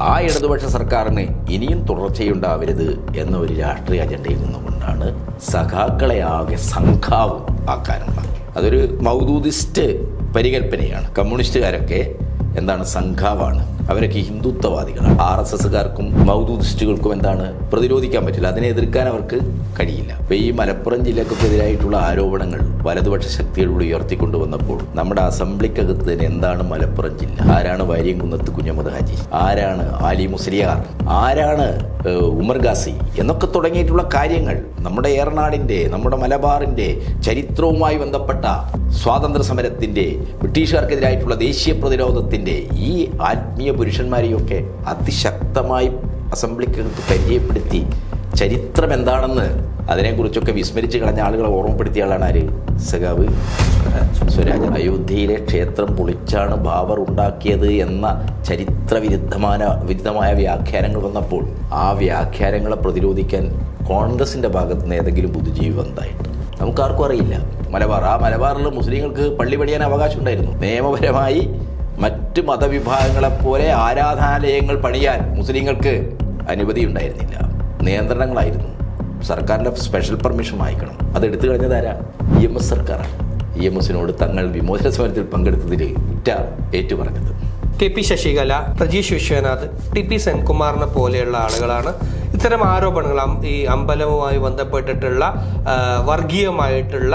ആ ഇടതുപക്ഷ സർക്കാരിന് ഇനിയും തുടർച്ചയുണ്ടാവരുത് എന്ന ഒരു രാഷ്ട്രീയ അജണ്ടയിൽ നിന്നുകൊണ്ടാണ് സഖാക്കളെ ആകെ സംഘാവ് ആക്കാനുള്ള, അതൊരു മൗദൂദിസ്റ്റ് പരികൽപ്പനയാണ്. കമ്മ്യൂണിസ്റ്റുകാരൊക്കെ എന്താണ്, സംഘാവാണ്. അവരൊക്കെ ഹിന്ദുത്വവാദികളാണ്. RSSകാർക്കും മൗദൂദിസ്റ്റുകൾക്കും എന്താണ് പ്രതിരോധിക്കാൻ പറ്റില്ല, അതിനെ എതിർക്കാൻ അവർക്ക് കഴിയില്ല. അപ്പോൾ ഈ മലപ്പുറം ജില്ലക്കെതിരായിട്ടുള്ള ആരോപണങ്ങൾ വലതുപക്ഷ ശക്തികളിലൂടെ ഉയർത്തിക്കൊണ്ടുവന്നപ്പോൾ നമ്മുടെ അസംബ്ലിക്കകത്ത് തന്നെ എന്താണ് മലപ്പുറം ജില്ല, ആരാണ് വാര്യംകുന്നത്ത് കുഞ്ഞഹമ്മദ് ഹാജി, ആരാണ് ആലി മുസ്ലിയാർ, ആരാണ് ഉമർ ഗാസി എന്നൊക്കെ തുടങ്ങിയിട്ടുള്ള കാര്യങ്ങൾ നമ്മുടെ ഏറനാടിൻ്റെ, നമ്മുടെ മലബാറിൻ്റെ ചരിത്രവുമായി ബന്ധപ്പെട്ട സ്വാതന്ത്ര്യ സമരത്തിൻ്റെ, ബ്രിട്ടീഷുകാർക്കെതിരായിട്ടുള്ള ദേശീയ പ്രതിരോധത്തിൻ്റെ ഈ ആത്മീയ പുരുഷന്മാരെയൊക്കെ അതിശക്തമായി അസംബ്ലിക്കകത്ത് പരിചയപ്പെടുത്തി ചരിത്രം എന്താണെന്ന് അതിനെക്കുറിച്ചൊക്കെ വിസ്മരിച്ച് കളഞ്ഞ ആളുകളെ ഓർമ്മപ്പെടുത്തിയ ആളാണ് ആര്? സഖാവ് സ്വരാജ്. അയോധ്യയിലെ ക്ഷേത്രം പൊളിച്ചാണ് ബാബർ ഉണ്ടാക്കിയത് എന്ന വിരുദ്ധമായ വ്യാഖ്യാനങ്ങൾ വന്നപ്പോൾ ആ വ്യാഖ്യാനങ്ങളെ പ്രതിരോധിക്കാൻ കോൺഗ്രസിൻ്റെ ഭാഗത്ത് നിന്ന് ഏതെങ്കിലും ബുദ്ധിജീവി വന്നതായിട്ട് നമുക്കാർക്കും അറിയില്ല. മലബാറിൽ മുസ്ലിങ്ങൾക്ക് പള്ളി പണിയാൻ അവകാശം ഉണ്ടായിരുന്നു. നിയമപരമായി മറ്റ് മതവിഭാഗങ്ങളെപ്പോലെ ആരാധനാലയങ്ങൾ പണിയാൻ മുസ്ലിങ്ങൾക്ക് അനുമതി ഉണ്ടായിരുന്നില്ല, നിയന്ത്രണങ്ങളായിരുന്നു. സർക്കാരിൻ്റെ സ്പെഷ്യൽ പെർമിഷൻ വാങ്ങിക്കണം. അതെടുത്തു കഴിഞ്ഞതാരാ? EMS സർക്കാരാണ്. EMSനോട് തങ്ങൾ വിമോചന സമരത്തിൽ പങ്കെടുത്തതിൽ ഏറ്റു പറഞ്ഞത്. KP ശശികല, പ്രജീഷ് വിശ്വനാഥ്, TP സെൻകുമാറിനെ പോലെയുള്ള ആളുകളാണ് ഇത്തരം ആരോപണങ്ങൾ, ഈ അമ്പലവുമായി ബന്ധപ്പെട്ടിട്ടുള്ള വർഗീയമായിട്ടുള്ള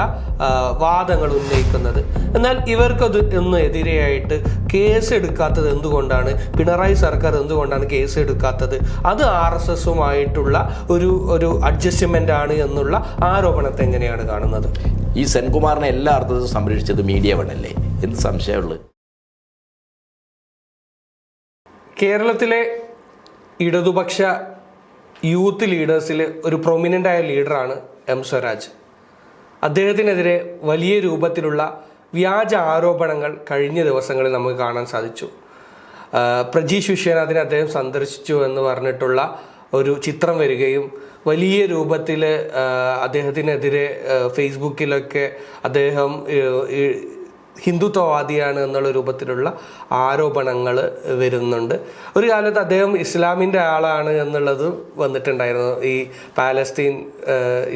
വാദങ്ങൾ ഉന്നയിക്കുന്നത്. എന്നാൽ ഇവർക്കത് ഒന്നും എതിരെയായിട്ട് കേസ് എടുക്കാത്തത് എന്തുകൊണ്ടാണ്? പിണറായി സർക്കാർ എന്തുകൊണ്ടാണ് കേസ് എടുക്കാത്തത്? അത് RSSുമായിട്ടുള്ള ഒരു അഡ്ജസ്റ്റ്മെന്റ് ആണ് എന്നുള്ള ആരോപണത്തെ എങ്ങനെയാണ് കാണുന്നത്? ഈ സെൻകുമാറിനെ എല്ലാ അർത്ഥത്തിലും സംരക്ഷിച്ചത് മീഡിയ വണ്ണല്ലേ, എന്ത് സംശയമുള്ളത്? കേരളത്തിലെ ഇടതുപക്ഷ യൂത്ത് ലീഡേഴ്സിൽ ഒരു പ്രൊമിനൻ്റായ ലീഡറാണ് M സ്വരാജ്. അദ്ദേഹത്തിനെതിരെ വലിയ രൂപത്തിലുള്ള വ്യാജ ആരോപണങ്ങൾ കഴിഞ്ഞ ദിവസങ്ങളിൽ നമുക്ക് കാണാൻ സാധിച്ചു. പ്രജീഷ് വിശ്വനാഥിനെ അദ്ദേഹം സന്ദർശിച്ചു എന്ന് പറഞ്ഞിട്ടുള്ള ഒരു ചിത്രം വരികയും വലിയ രൂപത്തിൽ അദ്ദേഹത്തിനെതിരെ ഫേസ്ബുക്കിലൊക്കെ അദ്ദേഹം ഹിന്ദുത്വവാദിയാണ് എന്നുള്ള രൂപത്തിലുള്ള ആരോപണങ്ങൾ വരുന്നുണ്ട്. ഒരു കാലത്ത് അദ്ദേഹം ഇസ്ലാമിൻ്റെ ആളാണ് എന്നുള്ളത് വന്നിട്ടുണ്ടായിരുന്നു. ഈ പാലസ്തീൻ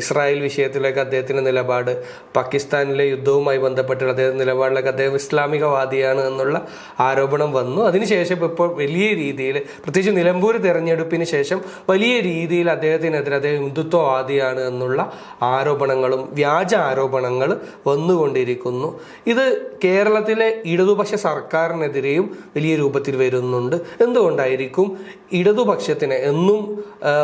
ഇസ്രായേൽ വിഷയത്തിലൊക്കെ അദ്ദേഹത്തിൻ്റെ നിലപാട്, പാകിസ്ഥാനിലെ യുദ്ധവുമായി ബന്ധപ്പെട്ടുള്ള അദ്ദേഹത്തിൻ്റെ നിലപാടിലൊക്കെ അദ്ദേഹം ഇസ്ലാമികവാദിയാണ് എന്നുള്ള ആരോപണം വന്നു. അതിനുശേഷം ഇപ്പോൾ വലിയ രീതിയിൽ, പ്രത്യേകിച്ച് നിലമ്പൂർ തെരഞ്ഞെടുപ്പിന് ശേഷം വലിയ രീതിയിൽ അദ്ദേഹത്തിനെതിരെ അദ്ദേഹം ഹിന്ദുത്വവാദിയാണ് എന്നുള്ള ആരോപണങ്ങളും വ്യാജ ആരോപണങ്ങൾ വന്നുകൊണ്ടിരിക്കുന്നു. ഇത് കേരളത്തിലെ ഇടതുപക്ഷ സർക്കാരിനെതിരെയും വലിയ രൂപത്തിൽ വരുന്നുണ്ട്. എന്തുകൊണ്ടായിരിക്കും ഇടതുപക്ഷത്തിന്, എന്നും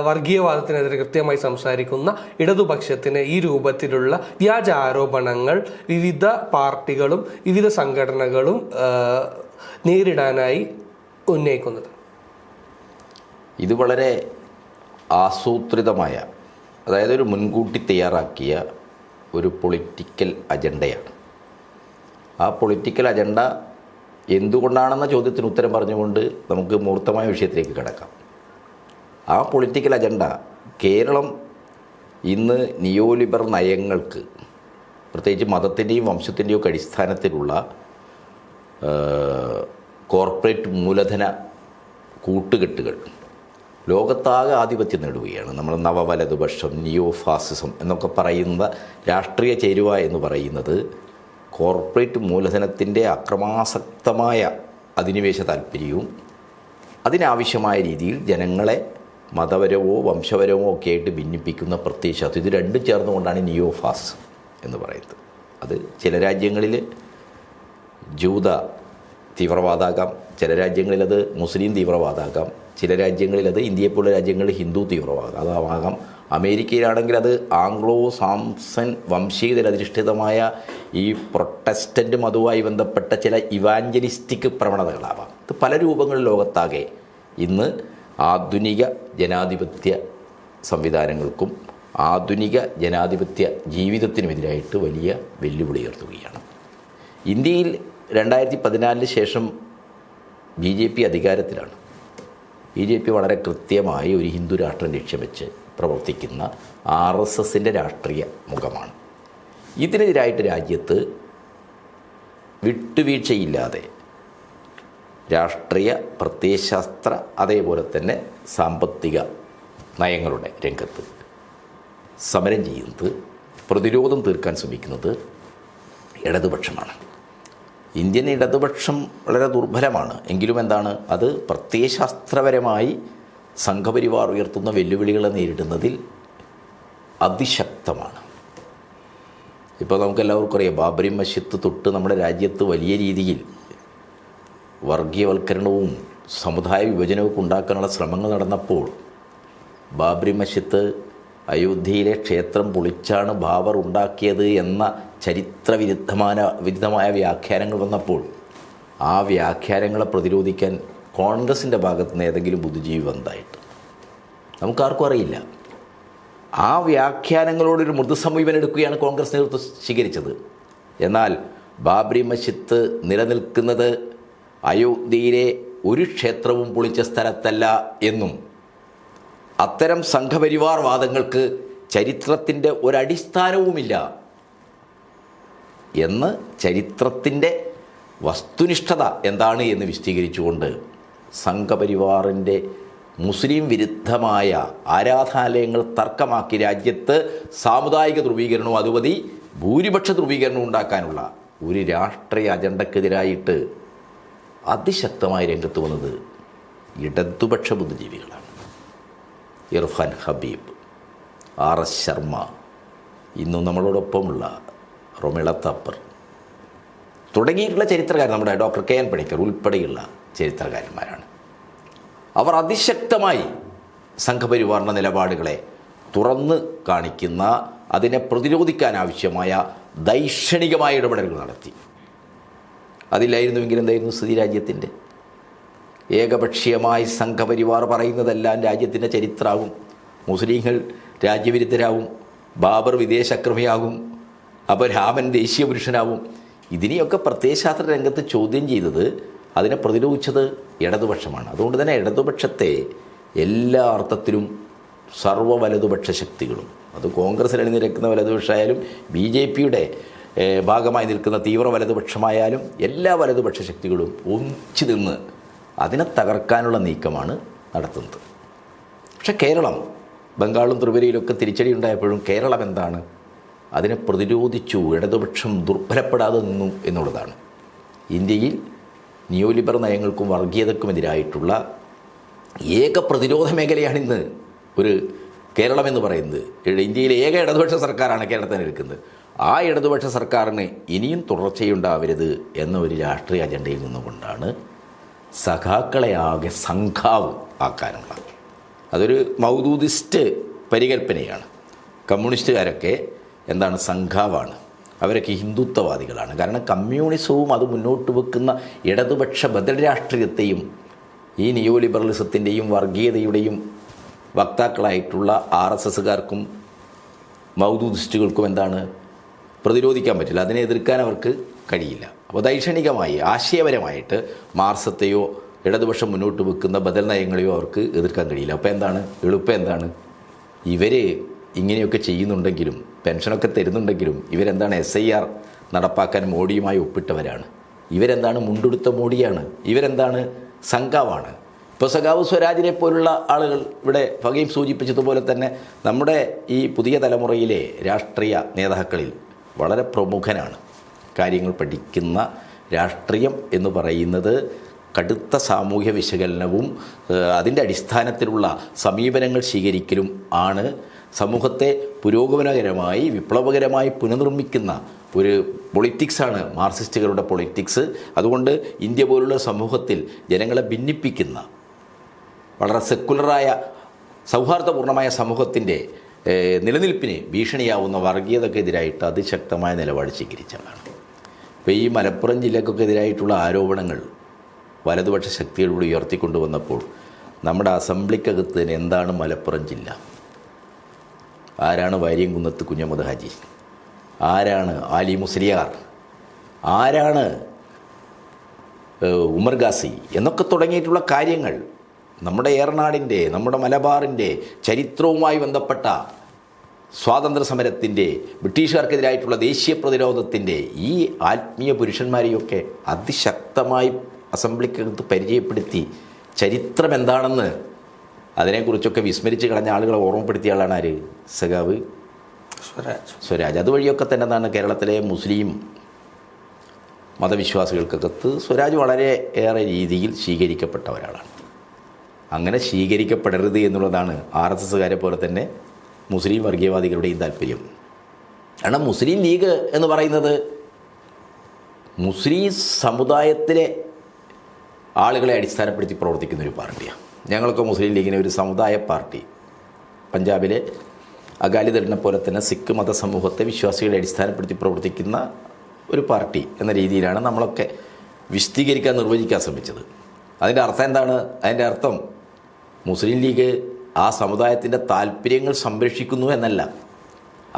വർഗീയവാദത്തിനെതിരെ കൃത്യമായി സംസാരിക്കുന്ന ഇടതുപക്ഷത്തിന് ഈ രൂപത്തിലുള്ള വ്യാജ ആരോപണങ്ങൾ വിവിധ പാർട്ടികളും വിവിധ സംഘടനകളും നേരിടാനായി ഉന്നയിക്കുന്നത്? ഇത് വളരെ ആസൂത്രിതമായ, അതായത് ഒരു മുൻകൂട്ടി തയ്യാറാക്കിയ ഒരു പൊളിറ്റിക്കൽ അജണ്ടയാണ്. ആ പൊളിറ്റിക്കൽ അജണ്ട എന്തുകൊണ്ടാണെന്ന ചോദ്യത്തിന് ഉത്തരം പറഞ്ഞുകൊണ്ട് നമുക്ക് മൂർത്തമായ വിഷയത്തിലേക്ക് കിടക്കാം. ആ പൊളിറ്റിക്കൽ അജണ്ട കേരളം ഇന്ന് നിയോലിബറൽ നയങ്ങൾക്ക്, പ്രത്യേകിച്ച് മതത്തിൻ്റെയും വംശത്തിൻ്റെയും ഒക്കെ അടിസ്ഥാനത്തിലുള്ള കോർപ്പറേറ്റ് മൂലധന കൂട്ടുകെട്ടുകൾ ലോകത്താകെ ആധിപത്യം നേടുകയാണ്. നമ്മൾ നവവലതുപക്ഷം, നിയോ ഫാസിസം എന്നൊക്കെ പറയുന്ന രാഷ്ട്രീയ ചേരുവ എന്ന് പറയുന്നത് കോർപ്പറേറ്റ് മൂലധനത്തിൻ്റെ അക്രമാസക്തമായ അധിനിവേശ താല്പര്യവും അതിനാവശ്യമായ രീതിയിൽ ജനങ്ങളെ മതപരമോ വംശപരമോ ഒക്കെ ആയിട്ട് ഭിന്നിപ്പിക്കുന്ന പ്രത്യയശാസ്ത്രം, ഇത് രണ്ടും ചേർന്നുകൊണ്ടാണ് നിയോ ഫാസിസം എന്ന് പറയുന്നത്. അത് ചില രാജ്യങ്ങളിൽ ജൂത തീവ്രവാദമാകാം, ചില രാജ്യങ്ങളിൽ അത് മുസ്ലിം തീവ്രവാദമാകാം, ചില രാജ്യങ്ങളിൽ അത് ഇന്ത്യയെപ്പോലുള്ള രാജ്യങ്ങളിൽ ഹിന്ദു തീവ്രവാദമാകാം, അമേരിക്കയിലാണെങ്കിൽ അത് ആംഗ്ലോ സാംസൺ വംശീയതയിലധിഷ്ഠിതമായ ഈ പ്രൊട്ടസ്റ്റൻ്റ് മതവുമായി ബന്ധപ്പെട്ട ചില ഇവാഞ്ചലിസ്റ്റിക് പ്രവണതകളാവാം. ഇത് പല രൂപങ്ങളിൽ ലോകത്താകെ ഇന്ന് ആധുനിക ജനാധിപത്യ സംവിധാനങ്ങൾക്കും ആധുനിക ജനാധിപത്യ ജീവിതത്തിനുമെതിരായിട്ട് വലിയ വെല്ലുവിളി ഉയർത്തുകയാണ്. ഇന്ത്യയിൽ 2014 ശേഷം BJP അധികാരത്തിലാണ്. BJP വളരെ കൃത്യമായി ഒരു ഹിന്ദു രാഷ്ട്രം ലക്ഷ്യം വെച്ച് പ്രവർത്തിക്കുന്ന RSSൻ്റെ രാഷ്ട്രീയ മുഖമാണ്. ഇതിനെതിരായിട്ട് രാജ്യത്ത് വിട്ടുവീഴ്ചയില്ലാതെ രാഷ്ട്രീയ, പ്രത്യയശാസ്ത്ര, അതേപോലെ തന്നെ സാമ്പത്തിക നയങ്ങളുടെ രംഗത്ത് സമരം ചെയ്യുന്നത്, പ്രതിരോധം തീർക്കാൻ ശ്രമിക്കുന്നത് ഇടതുപക്ഷമാണ്. ഇന്ത്യൻ ഇടതുപക്ഷം വളരെ ദുർബലമാണ്. എങ്കിലും എന്താണ്, അത് പ്രത്യയശാസ്ത്രപരമായി സംഘപരിവാർ ഉയർത്തുന്ന വെല്ലുവിളികളെ നേരിടുന്നതിൽ അതിശക്തമാണ്. ഇപ്പോൾ നമുക്കെല്ലാവർക്കും അറിയാം, ബാബറി മസ്ജിദ് തൊട്ട് നമ്മുടെ രാജ്യത്ത് വലിയ രീതിയിൽ വർഗീയവൽക്കരണവും സമുദായ വിഭജനവും ഉണ്ടാക്കാനുള്ള ശ്രമങ്ങൾ നടന്നപ്പോൾ ബാബറി മസ്ജിദ് അയോധ്യയിലെ ക്ഷേത്രം പൊളിച്ചാണ് ബാബർ ഉണ്ടാക്കിയത് എന്ന വിരുദ്ധമായ വ്യാഖ്യാനങ്ങൾ വന്നപ്പോൾ ആ വ്യാഖ്യാനങ്ങളെ പ്രതിരോധിക്കാൻ കോൺഗ്രസിൻ്റെ ഭാഗത്ത് നിന്ന് ഏതെങ്കിലും ബുദ്ധിജീവി വന്നതായിട്ട് നമുക്കാർക്കും അറിയില്ല. ആ വ്യാഖ്യാനങ്ങളോടൊരു മൃദു സമീപനം എടുക്കുകയാണ് കോൺഗ്രസ് നേതൃത്വം സ്വീകരിച്ചത്. എന്നാൽ ബാബറി മസ്ജിദ് നിലനിൽക്കുന്നത് അയോധ്യയിലെ ഒരു ക്ഷേത്രവും പൊളിച്ച സ്ഥലത്തല്ല എന്നും അത്തരം സംഘപരിവാർ വാദങ്ങൾക്ക് ചരിത്രത്തിൻ്റെ ഒരടിസ്ഥാനവുമില്ല എന്ന് ചരിത്രത്തിൻ്റെ വസ്തുനിഷ്ഠത എന്താണ് എന്ന് വിശദീകരിച്ചുകൊണ്ട് സംഘപരിവാറിൻ്റെ മുസ്ലിം വിരുദ്ധമായ ആരാധനാലയങ്ങൾ തർക്കമാക്കി രാജ്യത്ത് സാമുദായിക ധ്രുവീകരണവും അതുമതി ഭൂരിപക്ഷ ധ്രുവീകരണവും ഉണ്ടാക്കാനുള്ള ഒരു രാഷ്ട്രീയ അജണ്ടക്കെതിരായിട്ട് അതിശക്തമായി രംഗത്ത് വന്നത് ഇടതുപക്ഷ ബുദ്ധിജീവികളാണ്. ഇർഫാൻ ഹബീബ്, RS ശർമ്മ, ഇന്നും നമ്മളോടൊപ്പമുള്ള റൊമിള താപ്പർ തുടങ്ങിയിട്ടുള്ള ചരിത്രകാരൻ, നമ്മുടെ ഡോക്ടർ KN പണിക്കർ ഉൾപ്പെടെയുള്ള ചരിത്രകാരന്മാരാണ്. അവർ അതിശക്തമായി സംഘപരിവാറിൻ്റെ നിലപാടുകളെ തുറന്ന് കാണിക്കുന്ന, അതിനെ പ്രതിരോധിക്കാൻ ആവശ്യമായ ദൈക്ഷണികമായ ഇടപെടലുകൾ നടത്തി. അതില്ലായിരുന്നുവെങ്കിൽ എന്തായിരുന്നു സ്ഥിതി രാജ്യത്തിൻ്റെ? ഏകപക്ഷീയമായി സംഘപരിവാർ പറയുന്നതെല്ലാം രാജ്യത്തിൻ്റെ ചരിത്രമാകും. മുസ്ലിങ്ങൾ രാജ്യവിരുദ്ധരാകും, ബാബർ വിദേശാക്രമിയാകും, അപ്പോൾ രാമൻ ദേശീയ പുരുഷനാവും. ഇതിനെയൊക്കെ പ്രത്യയശാസ്ത്ര രംഗത്ത് ചോദ്യം ചെയ്തത്, അതിനെ പ്രതിരോധിച്ചത് ഇടതുപക്ഷമാണ്. അതുകൊണ്ട് തന്നെ ഇടതുപക്ഷത്തെ എല്ലാ അർത്ഥത്തിലും സർവ്വ വലതുപക്ഷ ശക്തികളും, അത് കോൺഗ്രസ്സിൽ അണിനിരക്കുന്ന വലതുപക്ഷമായാലും BJPയുടെ ഭാഗമായി നിൽക്കുന്ന തീവ്ര വലതുപക്ഷമായാലും എല്ലാ വലതുപക്ഷ ശക്തികളും ഒന്നിച്ചു നിന്ന് അതിനെ തകർക്കാനുള്ള നീക്കമാണ് നടത്തുന്നത്. പക്ഷേ കേരളം, ബംഗാളും ത്രിപുരയിലൊക്കെ തിരിച്ചടി ഉണ്ടായപ്പോഴും കേരളം എന്താണ്, അതിനെ പ്രതിരോധിച്ചു, ഇടതുപക്ഷം ദുർബലപ്പെടാതെ നിന്നു എന്നുള്ളതാണ്. ഇന്ത്യയിൽ നിയോലിബറൽ നയങ്ങൾക്കും വർഗീയതക്കുമെതിരായിട്ടുള്ള ഏക പ്രതിരോധ മേഖലയാണിന്ന് ഒരു കേരളമെന്ന് പറയുന്നത്. ഇന്ത്യയിലെ ഏക ഇടതുപക്ഷ സർക്കാരാണ് കേരളത്തിന് എടുക്കുന്നത്. ആ ഇടതുപക്ഷ സർക്കാരിന് ഇനിയും തുടർച്ചയുണ്ടാവരുത് എന്ന ഒരു രാഷ്ട്രീയ അജണ്ടയിൽ നിന്നുകൊണ്ടാണ് സഖാക്കളെ ആകെ സംഘാവ് ആക്കാനുള്ള, അതൊരു മൗദൂദിസ്റ്റ് പരികൽപ്പനയാണ്. കമ്മ്യൂണിസ്റ്റുകാരൊക്കെ എന്താണ്, സംഘാവാണ്. അവരൊക്കെ ഹിന്ദുത്വവാദികളാണ്. കാരണം കമ്മ്യൂണിസവും അത് മുന്നോട്ട് വെക്കുന്ന ഇടതുപക്ഷ ബദൽ രാഷ്ട്രീയത്തെയും ഈ നിയോലിബറലിസത്തിൻ്റെയും വർഗീയതയുടെയും വക്താക്കളായിട്ടുള്ള RSSകാർക്കും മൗദൂദിസ്റ്റുകൾക്കും എന്താണ്, പ്രതിരോധിക്കാൻ പറ്റില്ല, അതിനെ എതിർക്കാൻ അവർക്ക് കഴിയില്ല. അപ്പോൾ ദൈക്ഷണികമായി ആശയപരമായിട്ട് മാർക്സത്തെയോ ഇടതുപക്ഷം മുന്നോട്ട് വെക്കുന്ന ബദൽ നയങ്ങളെയോ അവർക്ക് എതിർക്കാൻ കഴിയില്ല. അപ്പോൾ എന്താണ് എളുപ്പം? എന്താണ്, ഇവർ ഇങ്ങനെയൊക്കെ ചെയ്യുന്നുണ്ടെങ്കിലും പെൻഷനൊക്കെ തരുന്നുണ്ടെങ്കിലും ഇവരെന്താണ് SIR നടപ്പാക്കാൻ മോഡിയുമായി ഒപ്പിട്ടവരാണ്. ഇവരെന്താണ് മുണ്ടെടുത്ത മോഡിയാണ്. ഇവരെന്താണ് സംഘാവാണ്. ഇപ്പോൾ സഖാവ് സ്വരാജിനെ പോലുള്ള ആളുകൾ, ഇവിടെ ഫഹീം സൂചിപ്പിച്ചതുപോലെ തന്നെ നമ്മുടെ ഈ പുതിയ തലമുറയിലെ രാഷ്ട്രീയ നേതാക്കളിൽ വളരെ പ്രമുഖനാണ്. കാര്യങ്ങൾ പഠിക്കുന്ന രാഷ്ട്രീയം എന്ന് പറയുന്നത് കടുത്ത സാമൂഹ്യ വിശകലനവും അതിൻ്റെ അടിസ്ഥാനത്തിലുള്ള സമീപനങ്ങൾ സ്വീകരിക്കലും ആണ് സമൂഹത്തെ പുരോഗമനകരമായി വിപ്ലവകരമായി പുനർനിർമ്മിക്കുന്ന ഒരു പൊളിറ്റിക്സാണ് മാർക്സിസ്റ്റുകളുടെ പൊളിറ്റിക്സ്. അതുകൊണ്ട് ഇന്ത്യ പോലുള്ള സമൂഹത്തിൽ ജനങ്ങളെ ഭിന്നിപ്പിക്കുന്ന വളരെ സെക്കുലറായ സൗഹാർദ്ദപൂർണമായ സമൂഹത്തിൻ്റെ നിലനിൽപ്പിന് ഭീഷണിയാവുന്ന വർഗീയതക്കെതിരായിട്ട് അതിശക്തമായ നിലപാട് സ്വീകരിച്ചതാണ്. ഇപ്പോൾ ഈ മലപ്പുറം ജില്ലക്കൊക്കെ എതിരായിട്ടുള്ള ആരോപണങ്ങൾ വലതുപക്ഷ ശക്തികളോട് ഉയർത്തിക്കൊണ്ടുവന്നപ്പോൾ നമ്മുടെ അസംബ്ലിക്കകത്ത് തന്നെ എന്താണ് മലപ്പുറം ജില്ല, ആരാണ് വാര്യംകുന്നത്ത് കുഞ്ഞഹമ്മദ് ഹാജി, ആരാണ് ആലി മുസ്ലിയാർ, ആരാണ് ഉമർ ഗാസി എന്നൊക്കെ തുടങ്ങിയിട്ടുള്ള കാര്യങ്ങൾ നമ്മുടെ ഏറനാടിൻ്റെ, നമ്മുടെ മലബാറിൻ്റെ ചരിത്രവുമായി ബന്ധപ്പെട്ട സ്വാതന്ത്ര്യ സമരത്തിൻ്റെ, ബ്രിട്ടീഷുകാർക്കെതിരായിട്ടുള്ള ദേശീയ പ്രതിരോധത്തിൻ്റെ ഈ ആത്മീയ പുരുഷന്മാരെയൊക്കെ അതിശക്തമായി അസംബ്ലിക്കകത്ത് പരിചയപ്പെടുത്തി ചരിത്രം എന്താണെന്ന് അതിനെക്കുറിച്ചൊക്കെ വിസ്മരിച്ച് കളഞ്ഞ ആളുകളെ ഓർമ്മപ്പെടുത്തിയ ആളാണ് ആര്? സഖാവ് സ്വരാജ്. അതുവഴിയൊക്കെ തന്നെ എന്താണ് കേരളത്തിലെ മുസ്ലിം മതവിശ്വാസികൾക്കകത്ത് സ്വരാജ് വളരെ ഏറെ രീതിയിൽ സ്വീകരിക്കപ്പെട്ട ഒരാളാണ്. അങ്ങനെ സ്വീകരിക്കപ്പെടരുത് എന്നുള്ളതാണ് RSSകാരെ പോലെ തന്നെ മുസ്ലിം വർഗീയവാദികളുടെയും താല്പര്യം. കാരണം മുസ്ലിം ലീഗ് എന്ന് പറയുന്നത് മുസ്ലിം സമുദായത്തിലെ ആളുകളെ അടിസ്ഥാനപ്പെടുത്തി പ്രവർത്തിക്കുന്നൊരു പാർട്ടിയാണ്. ഞങ്ങളൊക്കെ മുസ്ലിം ലീഗിനെ ഒരു സമുദായ പാർട്ടി, പഞ്ചാബിലെ അകാലിദളിനെ പോലെ തന്നെ സിഖ് മതസമൂഹത്തെ വിശ്വാസികളെ അടിസ്ഥാനപ്പെടുത്തി പ്രവർത്തിക്കുന്ന ഒരു പാർട്ടി എന്ന രീതിയിലാണ് നമ്മളൊക്കെ വിശദീകരിക്കാൻ നിർവചിക്കാൻ ശ്രമിച്ചത്. അതിൻ്റെ അർത്ഥം എന്താണ്? അതിൻ്റെ അർത്ഥം മുസ്ലിം ലീഗ് ആ സമുദായത്തിൻ്റെ താല്പര്യങ്ങൾ സംരക്ഷിക്കുന്നു എന്നല്ല.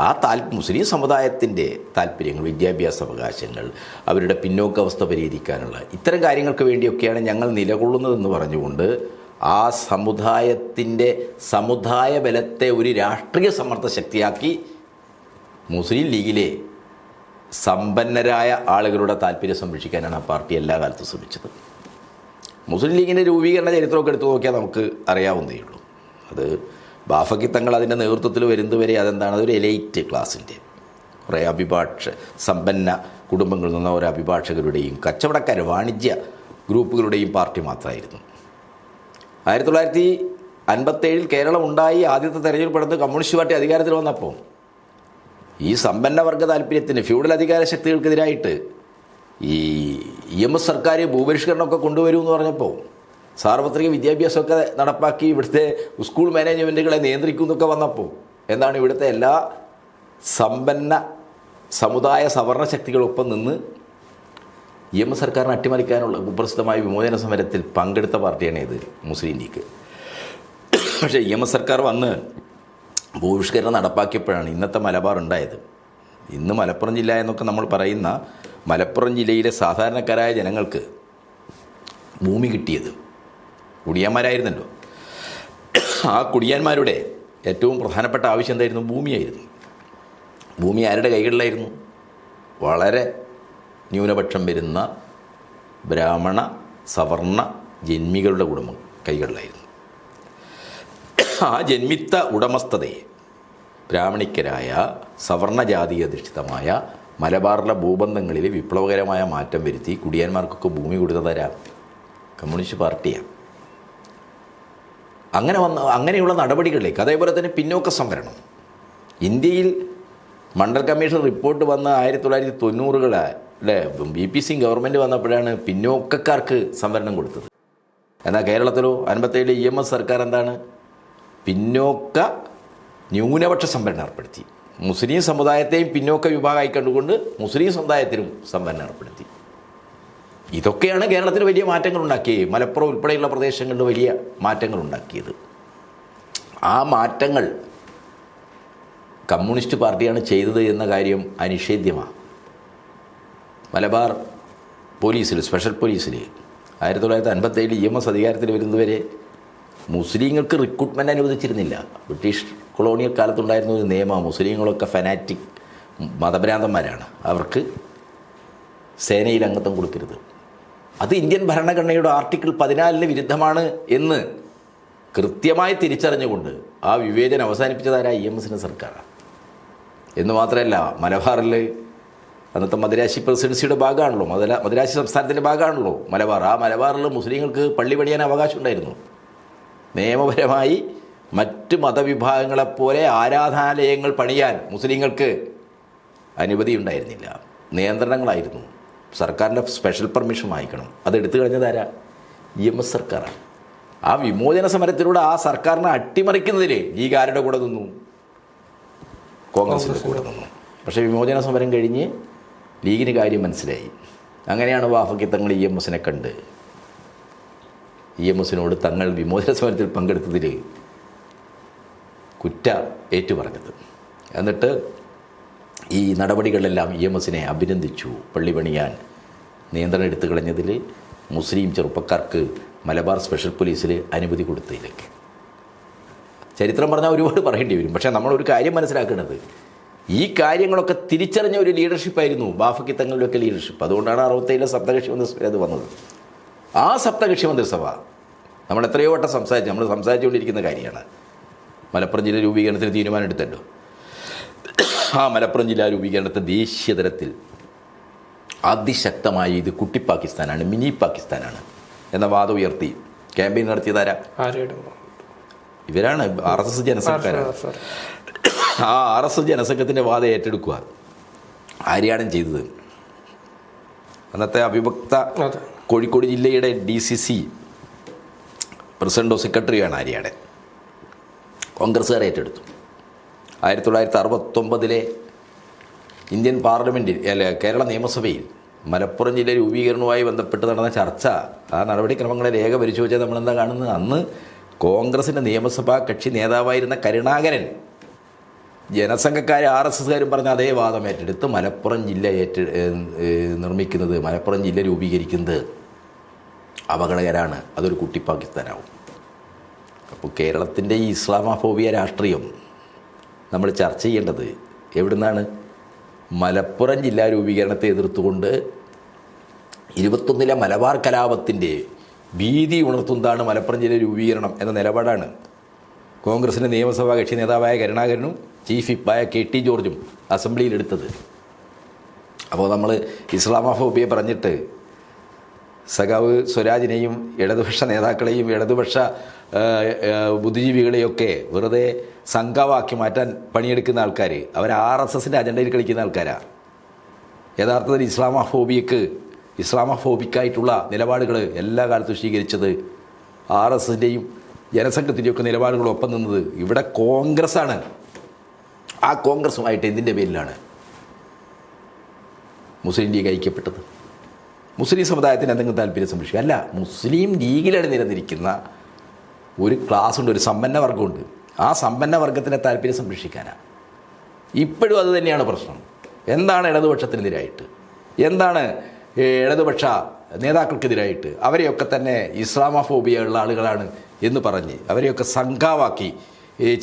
ആ മുസ്ലിം സമുദായത്തിൻ്റെ താല്പര്യങ്ങൾ, വിദ്യാഭ്യാസ അവകാശങ്ങൾ, അവരുടെ പിന്നോക്കാവസ്ഥ പരിഹരിക്കാനുള്ള ഇത്തരം കാര്യങ്ങൾക്ക് വേണ്ടിയൊക്കെയാണ് ഞങ്ങൾ നിലകൊള്ളുന്നതെന്ന് പറഞ്ഞുകൊണ്ട് ആ സമുദായത്തിൻ്റെ സമുദായ ബലത്തെ ഒരു രാഷ്ട്രീയ സമ്മർദ്ദ ശക്തിയാക്കി മുസ്ലിം ലീഗിലെ സമ്പന്നരായ ആളുകളുടെ താല്പര്യം സംരക്ഷിക്കാനാണ് ആ പാർട്ടി എല്ലാ കാലത്തും ശ്രമിച്ചത്. മുസ്ലിം ലീഗിൻ്റെ രൂപീകരണ ചരിത്രമൊക്കെ എടുത്തു നോക്കിയാൽ നമുക്ക് അറിയാവുന്നതേ ഉള്ളൂ. അത് ബാഫക്കി തങ്ങൾ അതിൻ്റെ നേതൃത്വത്തിൽ വരുന്നതുവരെ അതെന്താണ്, അതൊരു എലൈറ്റ് ക്ലാസിൻ്റെ കുറേ സമ്പന്ന കുടുംബങ്ങളിൽ നിന്ന ഓരോ അഭിഭാഷകരുടെയും കച്ചവടക്കാർ വാണിജ്യ ഗ്രൂപ്പുകളുടെയും പാർട്ടി മാത്രമായിരുന്നു. 1957 കേരളം ഉണ്ടായി ആദ്യത്തെ തെരഞ്ഞെടുപ്പ് നടന്ന് കമ്മ്യൂണിസ്റ്റ് പാർട്ടി അധികാരത്തിൽ വന്നപ്പോൾ ഈ സമ്പന്ന വർഗ താല്പര്യത്തിന് ഫ്യൂഡൽ അധികാര ശക്തികൾക്കെതിരായിട്ട് ഈ EMS സർക്കാർ ഭൂപരിഷ്കരണമൊക്കെ കൊണ്ടുവരുമെന്ന് പറഞ്ഞപ്പോൾ സാർവത്രിക വിദ്യാഭ്യാസമൊക്കെ നടപ്പാക്കി ഇവിടുത്തെ സ്കൂൾ മാനേജ്മെൻറ്റുകളെ നിയന്ത്രിക്കുമെന്നൊക്കെ വന്നപ്പോൾ എന്താണ് ഇവിടുത്തെ എല്ലാ സമ്പന്ന സമുദായ സവർണ ശക്തികളൊപ്പം നിന്ന് EMS സർക്കാരിനെ അട്ടിമറിക്കാനുള്ള കുപ്രസിദ്ധമായ വിമോചന സമരത്തിൽ പങ്കെടുത്ത പാർട്ടിയാണ് ഇത് മുസ്ലിം ലീഗ്. പക്ഷേ EMS സർക്കാർ വന്ന് ഭൂപരിഷ്കരണം നടപ്പാക്കിയപ്പോഴാണ് ഇന്നത്തെ മലബാർ ഉണ്ടായത്. ഇന്ന് മലപ്പുറം ജില്ല എന്നൊക്കെ നമ്മൾ പറയുന്ന മലപ്പുറം ജില്ലയിലെ സാധാരണക്കാരായ ജനങ്ങൾക്ക് ഭൂമി കിട്ടിയത് കുടിയാന്മാരായിരുന്നല്ലോ. ആ കുടിയാന്മാരുടെ ഏറ്റവും പ്രധാനപ്പെട്ട ആവശ്യം എന്തായിരുന്നു? ഭൂമിയായിരുന്നു. ഭൂമി ആരുടെ കൈകളിലായിരുന്നു? വളരെ ന്യൂനപക്ഷം വരുന്ന ബ്രാഹ്മണ സവർണ ജന്മികളുടെ കൈകളിലായിരുന്നു. ആ ജന്മിത്ത ഉടമസ്ഥതയെ ബ്രാഹ്മണിക്കരായ സവർണജാതി അധിഷ്ഠിതമായ മലബാറിലെ ഭൂബന്ധങ്ങളിൽ വിപ്ലവകരമായ മാറ്റം വരുത്തി കുടിയാന്മാർക്കൊക്കെ ഭൂമി കൊടുത്തതരാ കമ്മ്യൂണിസ്റ്റ് പാർട്ടിയാണ്. അങ്ങനെയുള്ള നടപടികളിലേക്ക്, അതേപോലെ തന്നെ പിന്നോക്ക സംവരണം ഇന്ത്യയിൽ മണ്ഡൽ കമ്മീഷൻ റിപ്പോർട്ട് വന്ന 1990-കളിലെ BPC ഗവൺമെൻറ് വന്നപ്പോഴാണ് പിന്നോക്കക്കാർക്ക് സംവരണം കൊടുത്തത്. എന്നാൽ കേരളത്തിലോ 57 EMS സർക്കാർ എന്താണ്, പിന്നോക്ക ന്യൂനപക്ഷ സംവരണം ഏർപ്പെടുത്തി. മുസ്ലിം സമുദായത്തെയും പിന്നോക്ക വിഭാഗമായി കണ്ടുകൊണ്ട് മുസ്ലിം സമുദായത്തിനും സംവരണം ഏർപ്പെടുത്തി. ഇതൊക്കെയാണ് കേരളത്തിൽ വലിയ മാറ്റങ്ങൾ ഉണ്ടാക്കിയത്. മലപ്പുറം ഉൾപ്പെടെയുള്ള പ്രദേശങ്ങളിൽ വലിയ മാറ്റങ്ങൾ ഉണ്ടാക്കിയത്. ആ മാറ്റങ്ങൾ കമ്മ്യൂണിസ്റ്റ് പാർട്ടിയാണ് ചെയ്തത് എന്ന കാര്യം അനിഷേധ്യമാണ്. മലബാർ പോലീസിൽ, സ്പെഷ്യൽ പോലീസിൽ 1957 EMS അധികാരത്തിൽ വരുന്നതുവരെ മുസ്ലിങ്ങൾക്ക് റിക്രൂട്ട്മെൻറ്റ് അനുവദിച്ചിരുന്നില്ല. ബ്രിട്ടീഷ് കൊളോണിയൽ കാലത്തുണ്ടായിരുന്ന ഒരു നിയമം, മുസ്ലിങ്ങളൊക്കെ ഫനാറ്റിക് മതഭ്രാന്തന്മാരാണ്, അവർക്ക് സേനയിൽ അംഗത്വം കൊടുക്കരുത്. അത് ഇന്ത്യൻ ഭരണഘടനയുടെ ആർട്ടിക്കിൾ 14 വിരുദ്ധമാണ് എന്ന് കൃത്യമായി തിരിച്ചറിഞ്ഞുകൊണ്ട് ആ വിവേചനം അവസാനിപ്പിച്ചതാരാ? EMSൻ്റെ സർക്കാരാണ്. എന്ന് മാത്രമല്ല, മലബാറിൽ അന്നത്തെ മദിരാശി പ്രസിഡൻസിയുടെ ഭാഗമാണല്ലോ, മദിരാശി സംസ്ഥാനത്തിൻ്റെ ഭാഗമാണല്ലോ മലബാർ. ആ മലബാറിൽ മുസ്ലിങ്ങൾക്ക് പള്ളി പണിയാൻ അവകാശം ഉണ്ടായിരുന്നു. നിയമപരമായി മറ്റ് മതവിഭാഗങ്ങളെപ്പോലെ ആരാധനാലയങ്ങൾ പണിയാൻ മുസ്ലിങ്ങൾക്ക് അനുമതി ഉണ്ടായിരുന്നില്ല, നിയന്ത്രണങ്ങളായിരുന്നു. സർക്കാരിൻ്റെ സ്പെഷ്യൽ പെർമിഷൻ വാങ്ങിക്കണം. അതെടുത്തു കളഞ്ഞതാരാ? EMS സർക്കാരാണ്. ആ വിമോചന സമരത്തിലൂടെ ആ സർക്കാരിനെ അട്ടിമറിക്കുന്നതിൽ ലീഗ് ആരുടെ കൂടെ നിന്നു? കോൺഗ്രസിൻ്റെ കൂടെ നിന്നു. പക്ഷേ വിമോചന സമരം കഴിഞ്ഞ് ലീഗിന് കാര്യം മനസ്സിലായി. അങ്ങനെയാണ് വാഫക്കി തങ്ങൾ EMSനെ കണ്ട് EMSനോട് തങ്ങൾ വിമോചന സമരത്തിൽ പങ്കെടുത്തതിൽ കുറ്റ ഏറ്റുപറഞ്ഞത്. എന്നിട്ട് ഈ നടപടികളെല്ലാം EMSനെ അഭിനന്ദിച്ചു. പള്ളി പണിയാൻ നിയന്ത്രണം എടുത്തു കളഞ്ഞതിൽ, മുസ്ലിം ചെറുപ്പക്കാർക്ക് മലബാർ സ്പെഷ്യൽ പോലീസിൽ അനുമതി കൊടുത്തതിലേക്ക് ചരിത്രം പറഞ്ഞാൽ ഒരുപാട് പറയേണ്ടി വരും. പക്ഷേ നമ്മളൊരു കാര്യം മനസ്സിലാക്കുന്നത്, ഈ കാര്യങ്ങളൊക്കെ തിരിച്ചറിഞ്ഞ ഒരു ലീഡർഷിപ്പായിരുന്നു ബാഫക്കി തങ്ങളുടെയൊക്കെ ലീഡർഷിപ്പ്. അതുകൊണ്ടാണ് 67 സപ്തകക്ഷി അത് വന്നത്. ആ സപ്തകക്ഷി മന്ത്രിസഭ നമ്മൾ എത്രയോ വട്ടം നമ്മൾ സംസാരിച്ചുകൊണ്ടിരിക്കുന്ന കാര്യമാണ്. മലപ്പുറം ജില്ല രൂപീകരണത്തിന് തീരുമാനം എടുത്തല്ലോ. ആ മലപ്പുറം ജില്ലാ രൂപീകരണത്തെ ദേശീയ തലത്തിൽ അതിശക്തമായി ഇത് കുട്ടി പാകിസ്ഥാനാണ്, മിനി പാകിസ്ഥാനാണ് എന്ന വാദം ഉയർത്തി ക്യാമ്പയിൻ നടത്തിയതാരാ? ഇവരാണ്, RSS ജനസംഘക്കാരാണ്. ആ RSS ജനസംഘത്തിൻ്റെ വാദം ഏറ്റെടുക്കുക ആര്യാണ് ചെയ്തത്? അന്നത്തെ അവിഭക്ത കോഴിക്കോട് ജില്ലയുടെ DCC പ്രസിഡന്റോ സെക്രട്ടറിയാണ് ആര്യാടൻ. കോൺഗ്രസ്സുകാർ ഏറ്റെടുത്തു. 1969 ഇന്ത്യൻ പാർലമെൻറ്റിൽ കേരള നിയമസഭയിൽ മലപ്പുറം ജില്ല രൂപീകരണവുമായി ബന്ധപ്പെട്ട് നടന്ന ചർച്ച, ആ നടപടിക്രമങ്ങളെ രേഖ പരിശോധിച്ചാൽ നമ്മളെന്താ കാണുന്നത്? അന്ന് കോൺഗ്രസിൻ്റെ നിയമസഭാ കക്ഷി നേതാവായിരുന്ന കരുണാകരൻ ജനസംഘക്കാർ RSSകാരും പറഞ്ഞ അതേ വാദം ഏറ്റെടുത്ത് മലപ്പുറം ജില്ല നിർമ്മിക്കുന്നത്, മലപ്പുറം ജില്ല രൂപീകരിക്കുന്നത് അപകടകരമാണ്, അതൊരു കുട്ടി പാകിസ്ഥാനാവും. അപ്പോൾ കേരളത്തിൻ്റെ ഈ ഇസ്ലാമോഫോബിയ രാഷ്ട്രീയം നമ്മൾ ചർച്ച ചെയ്യേണ്ടത് എവിടുന്നാണ്? മലപ്പുറം ജില്ലാ രൂപീകരണത്തെ എതിർത്തുകൊണ്ട് 21 മലബാർ കലാപത്തിൻ്റെ ഭീതി ഉണർത്തുന്നതാണ് മലപ്പുറം ജില്ല രൂപീകരണം എന്ന നിലപാടാണ് കോൺഗ്രസിൻ്റെ നിയമസഭാ കക്ഷി നേതാവായ കരുണാകരനും ചീഫ് വിപ്പായ KT ജോർജും അസംബ്ലിയിലെടുത്തത്. അപ്പോൾ നമ്മൾ ഇസ്ലാമോഫോബിയെ പറഞ്ഞിട്ട് സഖാവ് സ്വരാജിനെയും ഇടതുപക്ഷ നേതാക്കളെയും ഇടതുപക്ഷ ബുദ്ധിജീവികളെയൊക്കെ വെറുതെ സംഘമാക്കി മാറ്റാൻ പണിയെടുക്കുന്ന ആൾക്കാർ, അവർ RSSൻ്റെ അജണ്ടയിൽ കളിക്കുന്ന ആൾക്കാരാണ്. യഥാർത്ഥത്തിൽ ഇസ്ലാമോഫോബിക്കായിട്ടുള്ള നിലപാടുകൾ എല്ലാ കാലത്തും സ്വീകരിച്ചത് RSSൻ്റെയും ജനസംഘത്തിൻ്റെയൊക്കെ നിലപാടുകളൊപ്പം നിന്നത് ഇവിടെ കോൺഗ്രസ്സാണ്. ആ കോൺഗ്രസുമായിട്ട് എന്തിൻ്റെ പേരിലാണ് മുസ്ലിം ലീഗ് ഐക്യപ്പെട്ടത്? മുസ്ലിം സമുദായത്തിന് എന്തെങ്കിലും താല്പര്യം സംരക്ഷിക്കുക അല്ല, മുസ്ലിം ലീഗിലാണ് നിലനിൽക്കുന്ന ഒരു ക്ലാസ്സുണ്ട്, ഒരു സമ്പന്ന വർഗമുണ്ട്. ആ സമ്പന്ന വർഗത്തിൻ്റെ താല്പര്യം സംരക്ഷിക്കാനാണ്. ഇപ്പോഴും അത് തന്നെയാണ് പ്രശ്നം. എന്താണ് ഇടതുപക്ഷത്തിനെതിരായിട്ട്, എന്താണ് ഇടതുപക്ഷ നേതാക്കൾക്കെതിരായിട്ട്? അവരെയൊക്കെ തന്നെ ഇസ്ലാമോഫോബിയ ഉള്ള ആളുകളാണ് എന്ന് പറഞ്ഞ് അവരെയൊക്കെ സംഘാവാക്കി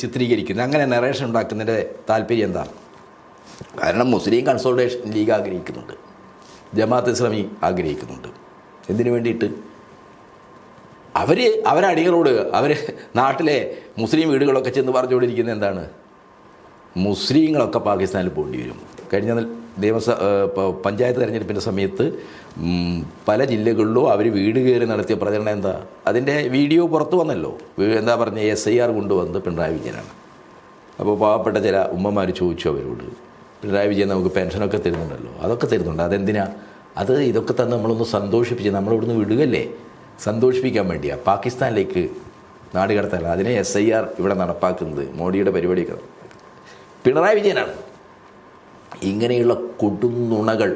ചിത്രീകരിക്കുന്നത്, അങ്ങനെ നറേഷൻ ഉണ്ടാക്കുന്നതിൻ്റെ താല്പര്യം എന്താണ്? കാരണം മുസ്ലിം കൺസോളിഡേഷൻ ലീഗ് ആഗ്രഹിക്കുന്നുണ്ട്, ജമാഅത്ത് ഇസ്ലാമി ആഗ്രഹിക്കുന്നുണ്ട്. എന്തിനു വേണ്ടിയിട്ട്? അവരടികളോട് നാട്ടിലെ മുസ്ലിം വീടുകളൊക്കെ ചെന്ന് പറഞ്ഞുകൊണ്ടിരിക്കുന്നത് എന്താണ്? മുസ്ലിങ്ങളൊക്കെ പാകിസ്ഥാനിൽ പോകേണ്ടി വരും. കഴിഞ്ഞ പഞ്ചായത്ത് തെരഞ്ഞെടുപ്പിൻ്റെ സമയത്ത് പല ജില്ലകളിലും അവർ വീട് കയറി നടത്തിയ പ്രചരണം എന്താ? അതിൻ്റെ വീഡിയോ പുറത്തു വന്നല്ലോ. എന്താ പറഞ്ഞ SIR കൊണ്ടുവന്ന് പിണറായി വിജയനാണ്. അപ്പോൾ പാവപ്പെട്ട ചില ഉമ്മമാർ ചോദിച്ചു അവരോട്, പിണറായി വിജയൻ നമുക്ക് പെൻഷനൊക്കെ തരുന്നുണ്ടല്ലോ, അതൊക്കെ തരുന്നുണ്ട്, അതെന്തിനാ? ഇതൊക്കെ തന്നെ നമ്മളൊന്ന് സന്തോഷിപ്പിച്ച് നമ്മളിവിടുന്ന് വിടുകയല്ലേ, സന്തോഷിപ്പിക്കാൻ വേണ്ടിയാണ്. പാകിസ്ഥാനിലേക്ക് നാട് കടത്തല്ല, അതിനെ SIR ഇവിടെ നടപ്പാക്കുന്നത് മോഡിയുടെ പരിപാടിയൊക്കെ പിണറായി വിജയനാണ്. ഇങ്ങനെയുള്ള കൊടും നുണകൾ,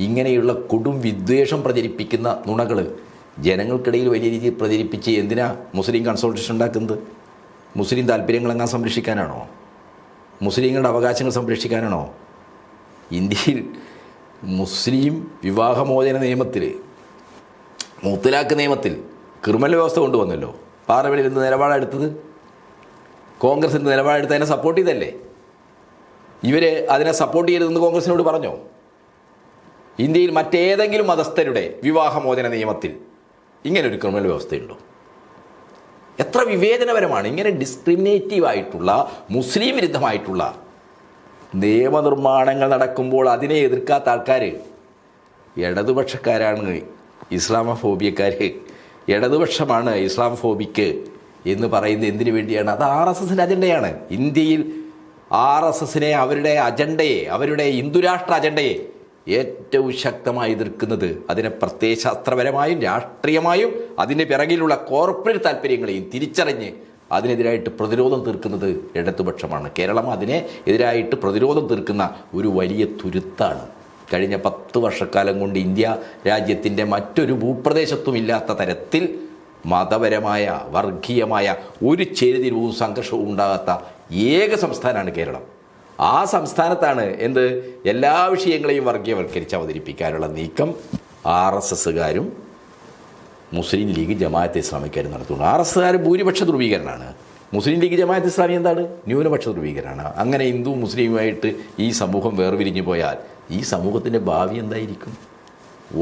ഇങ്ങനെയുള്ള കൊടും വിദ്വേഷം പ്രചരിപ്പിക്കുന്ന നുണകൾ ജനങ്ങൾക്കിടയിൽ വലിയ രീതിയിൽ പ്രചരിപ്പിച്ച് എന്തിനാ മുസ്ലിം കൺസൾട്ടേഷൻ ഉണ്ടാക്കുന്നത്? മുസ്ലിം താല്പര്യങ്ങളെങ്ങാൻ സംരക്ഷിക്കാനാണോ? മുസ്ലിങ്ങളുടെ അവകാശങ്ങൾ സംരക്ഷിക്കാനാണോ? ഇന്ത്യയിൽ മുസ്ലിം വിവാഹമോചന നിയമത്തിൽ, മുത്തലാഖ് നിയമത്തിൽ ക്രിമിനൽ വ്യവസ്ഥ കൊണ്ടുവന്നല്ലോ. പാർലമെൻറ്റിൽ എന്ത് നിലപാടെടുത്തത്? കോൺഗ്രസ് എന്ത് നിലപാടെടുത്ത് അതിനെ സപ്പോർട്ട് ചെയ്തല്ലേ? ഇവർ അതിനെ സപ്പോർട്ട് ചെയ്യരുതെന്ന് കോൺഗ്രസിനോട് പറഞ്ഞോ? ഇന്ത്യയിൽ മറ്റേതെങ്കിലും മതസ്ഥരുടെ വിവാഹമോചന നിയമത്തിൽ ഇങ്ങനൊരു ക്രിമിനൽ വ്യവസ്ഥയുണ്ടോ? എത്ര വിവേചനപരമാണ്! ഇങ്ങനെ ഡിസ്ക്രിമിനേറ്റീവായിട്ടുള്ള മുസ്ലിം വിരുദ്ധമായിട്ടുള്ള നിയമനിർമ്മാണങ്ങൾ നടക്കുമ്പോൾ അതിനെ എതിർക്കാത്ത ആൾക്കാർ ഇടതുപക്ഷക്കാരാണ്, ഇസ്ലാമോഫോബിയക്കാർ. ഇടതുപക്ഷമാണ് ഇസ്ലാമോഫോബിക്ക് എന്ന് പറയുന്നത് എന്തിനു വേണ്ടിയാണ്? അത് RSSൻ്റെ അജണ്ടയാണ്. ഇന്ത്യയിൽ RSSനെ, അവരുടെ അജണ്ടയെ, അവരുടെ ഹിന്ദുരാഷ്ട്ര അജണ്ടയെ ഏറ്റവും ശക്തമായി എതിർക്കുന്നത്, അതിനെ പ്രത്യയശാസ്ത്രപരമായും രാഷ്ട്രീയമായും അതിൻ്റെ പിറകിലുള്ള കോർപ്പറേറ്റ് താല്പര്യങ്ങളെയും തിരിച്ചറിഞ്ഞ് അതിനെതിരായിട്ട് പ്രതിരോധം തീർക്കുന്നത് ഇടതുപക്ഷമാണ്. കേരളം അതിനെ എതിരായിട്ട് പ്രതിരോധം തീർക്കുന്ന ഒരു വലിയ തുരുത്താണ്. കഴിഞ്ഞ 10 വർഷക്കാലം കൊണ്ട് ഇന്ത്യ രാജ്യത്തിൻ്റെ മറ്റൊരു ഭൂപ്രദേശത്തും ഇല്ലാത്ത തരത്തിൽ മതപരമായ, വർഗീയമായ ഒരു ചേരിതിരിവും സംഘർഷവും ഉണ്ടാകാത്ത ഏക സംസ്ഥാനമാണ് കേരളം. ആ സംസ്ഥാനത്താണ് എല്ലാ വിഷയങ്ങളെയും വർഗീയവൽക്കരിച്ച് അവതരിപ്പിക്കാനുള്ള നീക്കം RSSകാരും മുസ്ലിം ലീഗ് ജമാഅത്തെ ഇസ്ലാമിക്കാരും നടത്തുന്നു. RSSകാർ ഭൂരിപക്ഷ ധ്രുവീകരണമാണ്, മുസ്ലിം ലീഗ് ജമാഅത്തെ ഇസ്ലാമി എന്താണ്? ന്യൂനപക്ഷ ധ്രുവീകരണമാണ്. അങ്ങനെ ഹിന്ദു മുസ്ലിമുമായിട്ട് ഈ സമൂഹം വേർപിരിഞ്ഞു പോയാൽ ഈ സമൂഹത്തിൻ്റെ ഭാവി എന്തായിരിക്കും?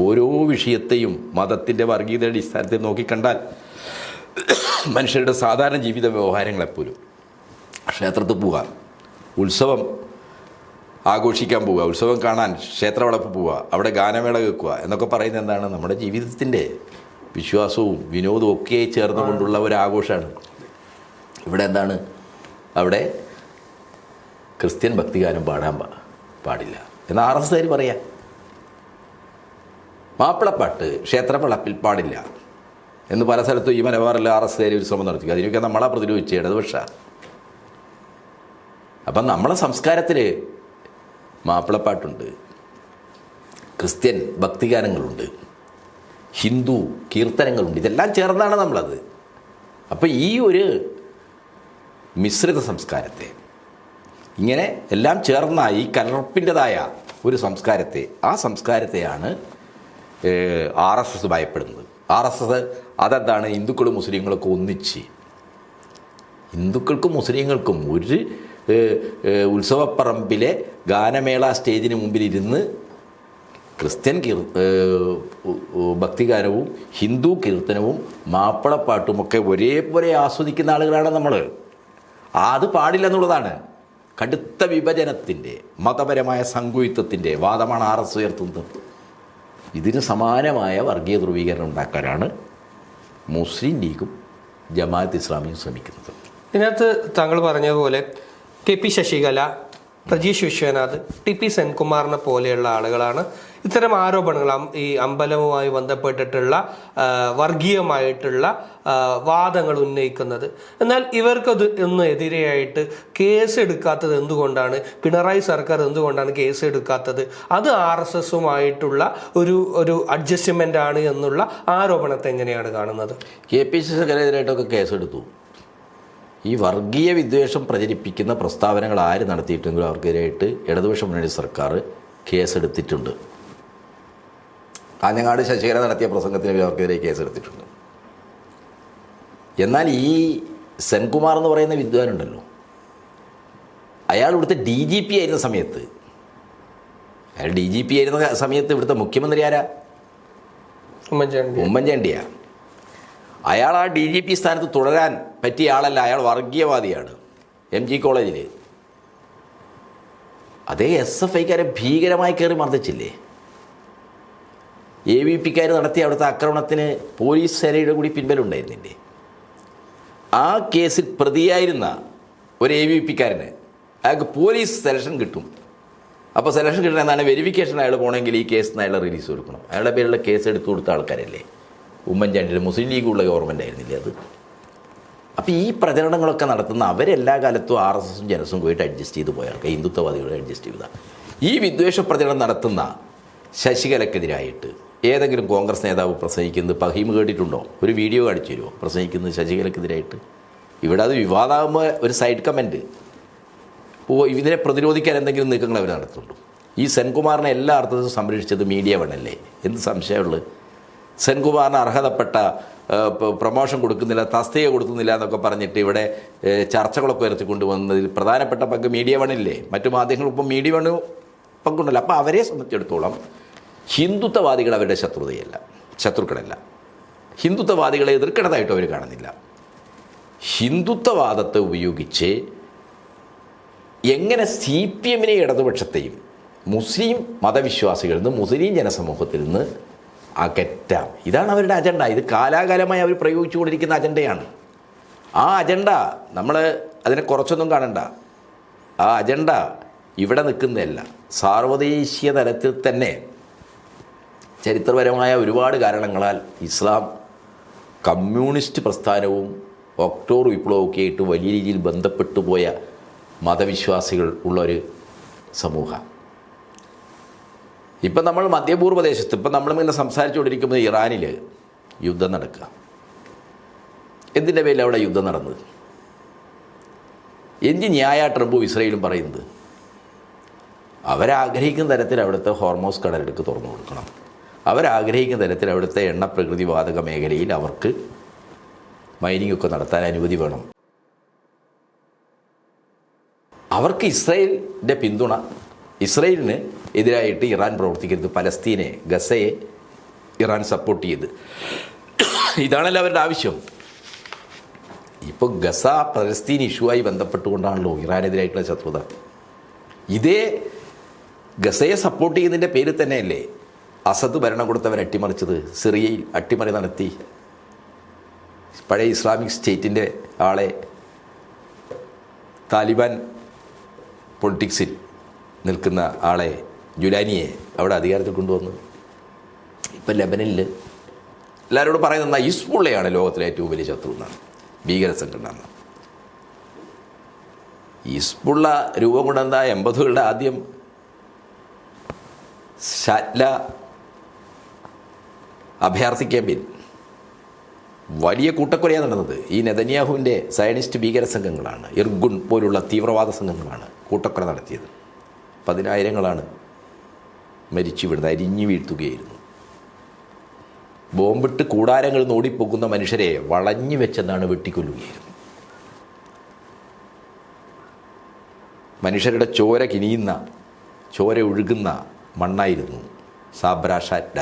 ഓരോ വിഷയത്തെയും മതത്തിൻ്റെ വർഗീയതയുടെ അടിസ്ഥാനത്തിൽ നോക്കിക്കണ്ടാൽ മനുഷ്യരുടെ സാധാരണ ജീവിത വ്യവഹാരങ്ങളെപ്പോലും ക്ഷേത്രത്തിൽ പോവുക, ഉത്സവം ആഘോഷിക്കാൻ പോവുക, ഉത്സവം കാണാൻ ക്ഷേത്രവളപ്പ് പോവുക, അവിടെ ഗാനമേള കേൾക്കുക എന്നൊക്കെ പറയുന്നത് എന്താണ്? നമ്മുടെ ജീവിതത്തിൻ്റെ വിശ്വാസവും വിനോദവും ഒക്കെ ചേർന്നുകൊണ്ടുള്ള ഒരു ആഘോഷമാണ്. ഇവിടെ എന്താണ്? അവിടെ ക്രിസ്ത്യൻ ഭക്തിഗാനം പാടാൻ പാടില്ല എന്ന് RSS പറയാം. മാപ്പിളപ്പാട്ട് ക്ഷേത്രവളപ്പിൽ പാടില്ല എന്ന് പല സ്ഥലത്തും ഈ മലബാറിൽ RSS ഒരു ശ്രമം നടത്തി. അതിനൊക്കെ നമ്മളെ പ്രതിരോധിച്ച് ഇടതുപക്ഷ. അപ്പം നമ്മളെ സംസ്കാരത്തിൽ മാപ്പിളപ്പാട്ടുണ്ട്, ക്രിസ്ത്യൻ ഭക്തിഗാനങ്ങളുണ്ട്, ഹിന്ദു കീർത്തനങ്ങളുണ്ട്. ഇതെല്ലാം ചേർന്നാണ് നമ്മളത്. അപ്പോൾ ഈ ഒരു മിശ്രിത സംസ്കാരത്തെ, ഇങ്ങനെ എല്ലാം ചേർന്ന ഈ കലർപ്പിൻ്റെതായ ഒരു സംസ്കാരത്തെ, ആ സംസ്കാരത്തെയാണ് RSS ഭയപ്പെടുന്നത്. RSS അതെന്താണ്? ഹിന്ദുക്കളും മുസ്ലിങ്ങളൊക്കെ ഒന്നിച്ച്, ഹിന്ദുക്കൾക്കും മുസ്ലിങ്ങൾക്കും ഒരു ഉത്സവപ്പറമ്പിലെ ഗാനമേള സ്റ്റേജിന് മുമ്പിലിരുന്ന് ക്രിസ്ത്യൻ ഭക്തിഗാനവും ഹിന്ദു കീർത്തനവും മാപ്പിളപ്പാട്ടുമൊക്കെ ഒരേപോലെ ആസ്വദിക്കുന്ന ആളുകളാണ് നമ്മൾ. അത് പാടില്ല എന്നുള്ളതാണ് കടുത്ത വിഭജനത്തിൻ്റെ, മതപരമായ സംഘുത്വത്തിൻ്റെ വാദമാണ് RSS ഉയർത്തുന്നത്. ഇതിന് സമാനമായ വർഗീയ ധ്രുവീകരണം ഉണ്ടാക്കാനാണ് മുസ്ലിം ലീഗും ജമാഅത്ത് ഇസ്ലാമിയും ശ്രമിക്കുന്നത്. ഇതിനകത്ത് താങ്കൾ പറഞ്ഞതുപോലെ KP ശശികല, പ്രജീഷ് വിശ്വനാഥ്, TP സെൻകുമാറിനെ പോലെയുള്ള ആളുകളാണ് ഇത്തരം ആരോപണങ്ങൾ ഈ അമ്പലവുമായി ബന്ധപ്പെട്ടിട്ടുള്ള വർഗീയമായിട്ടുള്ള വാദങ്ങൾ ഉന്നയിക്കുന്നത്. എന്നാൽ ഇവർക്കത് എതിരെയായിട്ട് കേസ് എടുക്കാത്തത് എന്തുകൊണ്ടാണ്? പിണറായി സർക്കാർ എന്തുകൊണ്ടാണ് കേസ് എടുക്കാത്തത്? അത് RSSുമായിട്ടുള്ള ഒരു അഡ്ജസ്റ്റ്മെൻ്റ് ആണ് എന്നുള്ള ആരോപണത്തെ എങ്ങനെയാണ് കാണുന്നത്? KP ശശികലയെതിരായിട്ടൊക്കെ കേസെടുത്തു. ഈ വർഗീയ വിദ്വേഷം പ്രചരിപ്പിക്കുന്ന പ്രസ്താവനകൾ ആര് നടത്തിയിട്ടുണ്ടെങ്കിലും അവർക്കെതിരായിട്ട് ഇടതുപക്ഷ മുന്നണി സർക്കാർ കേസെടുത്തിട്ടുണ്ട്. കാഞ്ഞങ്ങാട് ശശികല നടത്തിയ പ്രസംഗത്തിന് അവർക്കെതിരെ കേസെടുത്തിട്ടുണ്ട്. എന്നാൽ ഈ സെൻകുമാർ എന്ന് പറയുന്ന വിദ്വാനുണ്ടല്ലോ, അയാൾ ഇവിടുത്തെ DGP ആയിരുന്ന സമയത്ത്, അയാൾ DGP ആയിരുന്ന സമയത്ത് ഇവിടുത്തെ മുഖ്യമന്ത്രി ആരാ? ഉമ്മൻചാണ്ടിയാണ്. അയാൾ ആ DGP സ്ഥാനത്ത് തുടരാൻ പറ്റിയ ആളല്ല. അയാൾ വർഗീയവാദിയാണ്. MG കോളേജിൽ അതേ SFIക്കാരെ ഭീകരമായി കയറി മർദ്ദിച്ചില്ലേ? AVPക്കാർ നടത്തിയ അവിടുത്തെ ആക്രമണത്തിന് പോലീസ് സേനയുടെ കൂടി പിൻബലമുണ്ടായിരുന്നില്ലേ? ആ കേസിൽ പ്രതിയായിരുന്ന ഒരു AVPക്കാരന് അയാൾക്ക് പോലീസ് സെലക്ഷൻ കിട്ടും. അപ്പോൾ സെലക്ഷൻ കിട്ടണം എന്നാണ് വെരിഫിക്കേഷൻ അയാൾ പോകണമെങ്കിൽ ഈ കേസിന് അയാളെ റിലീസ് കൊടുക്കണം. അയാളുടെ പേരിലുള്ള കേസ് എടുത്തു കൊടുത്ത ആൾക്കാരല്ലേ ഉമ്മൻചാണ്ടിയുടെ മുസ്ലിം ലീഗുള്ള ഗവൺമെൻറ് ആയിരുന്നില്ലേ അത്? അപ്പോൾ ഈ പ്രചരണങ്ങളൊക്കെ നടത്തുന്ന അവരെല്ലാ കാലത്തും RSSും ജനസും പോയിട്ട് അഡ്ജസ്റ്റ് ചെയ്ത് പോയ ആൾക്കാർ, ഹിന്ദുത്വവാദികളെ അഡ്ജസ്റ്റ് ചെയ്ത ഈ വിദ്വേഷ പ്രചരണം നടത്തുന്ന ശശികലക്കെതിരായിട്ട് ഏതെങ്കിലും കോൺഗ്രസ് നേതാവ് പ്രസംഗിക്കുന്നത് ഫഹീം കേട്ടിട്ടുണ്ടോ? ഒരു വീഡിയോ കാണിച്ചു തരുമോ പ്രസംഗിക്കുന്നത് ശശികലക്കെതിരായിട്ട്? ഇവിടെ അത് വിവാദമാകുമ്പോൾ ഒരു സൈഡ് കമൻറ്റ്, ഇതിനെ പ്രതിരോധിക്കാൻ എന്തെങ്കിലും നീക്കങ്ങൾ അവർ നടത്തുന്നുണ്ടോ? ഈ സെൻകുമാറിനെ എല്ലാ അർത്ഥത്തിലും സംരക്ഷിച്ചത് മീഡിയ വണ്ണല്ലേ? എന്ത് സംശയമുള്ളത്? സെൻകുമാറിന് അർഹതപ്പെട്ട പ്രൊമോഷൻ കൊടുക്കുന്നില്ല, തസ്തിക കൊടുക്കുന്നില്ല എന്നൊക്കെ പറഞ്ഞിട്ട് ഇവിടെ ചർച്ചകളൊക്കെ ഉയർത്തിക്കൊണ്ടുവന്നതിൽ പ്രധാനപ്പെട്ട പങ്ക് മീഡിയ വണ്ണില്ലേ? മറ്റു മാധ്യമങ്ങളിപ്പം മീഡിയ വണ്ണ് പങ്കുണ്ടല്ലോ. അപ്പോൾ അവരെ സംബന്ധിച്ചിടത്തോളം ഹിന്ദുത്വവാദികൾ അവരുടെ ശത്രുക്കളല്ല. ഹിന്ദുത്വവാദികളെ എതിർക്കണതായിട്ടും അവർ കാണുന്നില്ല. ഹിന്ദുത്വവാദത്തെ ഉപയോഗിച്ച് എങ്ങനെ CPMനെ ഇടതുപക്ഷത്തെയും മുസ്ലിം മതവിശ്വാസികളിൽ നിന്ന്, മുസ്ലിം ജനസമൂഹത്തിൽ നിന്ന് അകറ്റാം, ഇതാണ് അവരുടെ അജണ്ട. ഇത് കാലാകാലമായി അവർ പ്രയോഗിച്ചുകൊണ്ടിരിക്കുന്ന അജണ്ടയാണ്. ആ അജണ്ട നമ്മൾ അതിനെ കുറച്ചൊന്നും കാണണ്ട. ആ അജണ്ട ഇവിടെ നിൽക്കുന്നതല്ല. സാർവദേശീയ തലത്തിൽ തന്നെ ചരിത്രപരമായ ഒരുപാട് കാരണങ്ങളാൽ ഇസ്ലാം കമ്മ്യൂണിസ്റ്റ് പ്രസ്ഥാനവും ഒക്ടോബർ വിപ്ലവമൊക്കെ ആയിട്ട് വലിയ രീതിയിൽ ബന്ധപ്പെട്ടു പോയ മതവിശ്വാസികൾ ഉള്ളൊരു സമൂഹം. ഇപ്പം നമ്മൾ മധ്യപൂർവ്വദേശത്ത് ഇപ്പം നമ്മളിങ്ങനെ സംസാരിച്ചുകൊണ്ടിരിക്കുമ്പോൾ ഇറാനിൽ യുദ്ധം നടക്കുക. എന്തിൻ്റെ പേരിൽ അവിടെ യുദ്ധം നടന്നത്? എന്ത് ന്യായ ട്രംപും ഇസ്രയേലും പറയുന്നത്? അവരാഗ്രഹിക്കുന്ന തരത്തിൽ അവിടുത്തെ ഹോർമോസ് കടലെടുക്ക് തുറന്നു കൊടുക്കണം. അവരാഗ്രഹിക്കുന്ന തരത്തിൽ അവിടുത്തെ എണ്ണ പ്രകൃതിവാതക മേഖലയിൽ അവർക്ക് മൈനിങ് ഒക്കെ നടത്താൻ അനുമതി വേണം. അവർക്ക് ഇസ്രയേലിൻ്റെ പിന്തുണ, ഇസ്രയേലിന് എതിരായിട്ട് ഇറാൻ പ്രവർത്തിക്കരുത്, പലസ്തീനെ, ഗസയെ ഇറാൻ സപ്പോർട്ട് ചെയ്ത്. ഇതാണല്ലോ അവരുടെ ആവശ്യം. ഇപ്പോൾ ഗസ പലസ്തീൻ ഇഷ്യൂവായി ബന്ധപ്പെട്ടുകൊണ്ടാണല്ലോ ഇറാനെതിരായിട്ടുള്ള ശത്രുത. ഇതേ ഗസയെ സപ്പോർട്ട് ചെയ്യുന്നതിൻ്റെ പേരിൽ തന്നെയല്ലേ അസദ് ഭരണകൂടത്തവർ അട്ടിമറിച്ചത്, സിറിയയിൽ അട്ടിമറി നടത്തി. പഴയ ഇസ്ലാമിക് സ്റ്റേറ്റിൻ്റെ ആളെ താലിബാൻ പൊളിറ്റിക്സിൽ നിൽക്കുന്ന ആളെ ജുലാനിയെ അവിടെ അധികാരത്തിൽ കൊണ്ടുവന്നു. ഇപ്പം ലെബനനിൽ എല്ലാവരോടും പറയുന്നത് ഹിസ്ബുള്ളയാണ് ലോകത്തിലെ ഏറ്റവും വലിയ ശത്രു എന്നാണ്, ഭീകര സംഘടന എന്ന്. ഹിസ്ബുള്ള രൂപം കൊണ്ടെന്താ 80കളുടെ ആദ്യം ഷാറ്റ്ല അഭയാർത്ഥി ക്യാമ്പിൽ വലിയ കൂട്ടക്കൊലയാണ് നടന്നത്. ഈ നെതന്യാഹുവിൻ്റെ സയനിസ്റ്റ് ഭീകര സംഘങ്ങളാണ്, ഇർഗുൺ പോലുള്ള തീവ്രവാദ സംഘങ്ങളാണ് കൂട്ടക്കൊല നടത്തിയത്. 10,000-ങ്ങളാണ് മരിച്ചു വീഴുന്നത്, അരിഞ്ഞു വീഴ്ത്തുകയായിരുന്നു. ബോംബിട്ട് കൂടാരങ്ങളിൽ നിന്ന് ഓടിപ്പോകുന്ന മനുഷ്യരെ വളഞ്ഞു വെച്ചെന്നാണ് വെട്ടിക്കൊല്ലുകയായിരുന്നു. മനുഷ്യരുടെ ചോര കിനിയുന്ന, ചോര ഒഴുകുന്ന മണ്ണായിരുന്നു സാബ്ര ഷാറ്റ്ല.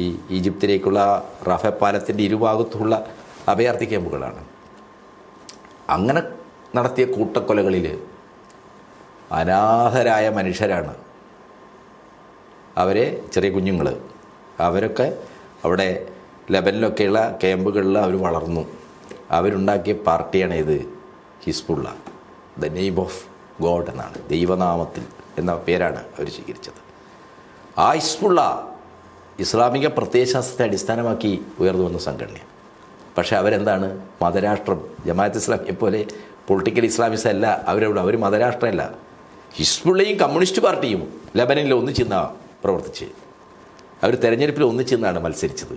ഈ ഈജിപ്തിലേക്കുള്ള റഫ പാലത്തിൻ്റെ ഇരുഭാഗത്തുള്ള അഭയാർത്ഥി ക്യാമ്പുകളാണ്. അങ്ങനെ നടത്തിയ കൂട്ടക്കൊലകളിൽ അനാഥരായ മനുഷ്യരാണ്, അവരെ ചെറിയ കുഞ്ഞുങ്ങൾ, അവരൊക്കെ അവിടെ ലെബനിലൊക്കെയുള്ള ക്യാമ്പുകളിൽ അവർ വളർന്നു. അവരുണ്ടാക്കിയ പാർട്ടിയാണ് ഇത് Hezbollah. The name of God എന്നാണ്, ദൈവനാമത്തിൽ എന്ന പേരാണ് അവർ സ്വീകരിച്ചത്. ആ ഹിസ്ബുള്ള ഇസ്ലാമിക പ്രത്യയശാസ്ത്രത്തെ അടിസ്ഥാനമാക്കി ഉയർന്നു വന്ന സംഘടനയാണ്. പക്ഷേ അവരെന്താണ്, മതരാഷ്ട്രം. ജമാഅത്ത് ഇസ്ലാമിയെ പോലെ പൊളിറ്റിക്കൽ ഇസ്ലാമിസ്റ്റ് അല്ല അവരവിടെ, അവർ മതരാഷ്ട്രമല്ല. ഹിസ്ബുള്ളയും കമ്മ്യൂണിസ്റ്റ് പാർട്ടിയും ലെബനനിൽ ഒന്നിച്ചെന്നാണ് പ്രവർത്തിച്ച്, അവർ തെരഞ്ഞെടുപ്പിൽ ഒന്നിച്ചെന്നാണ് മത്സരിച്ചത്,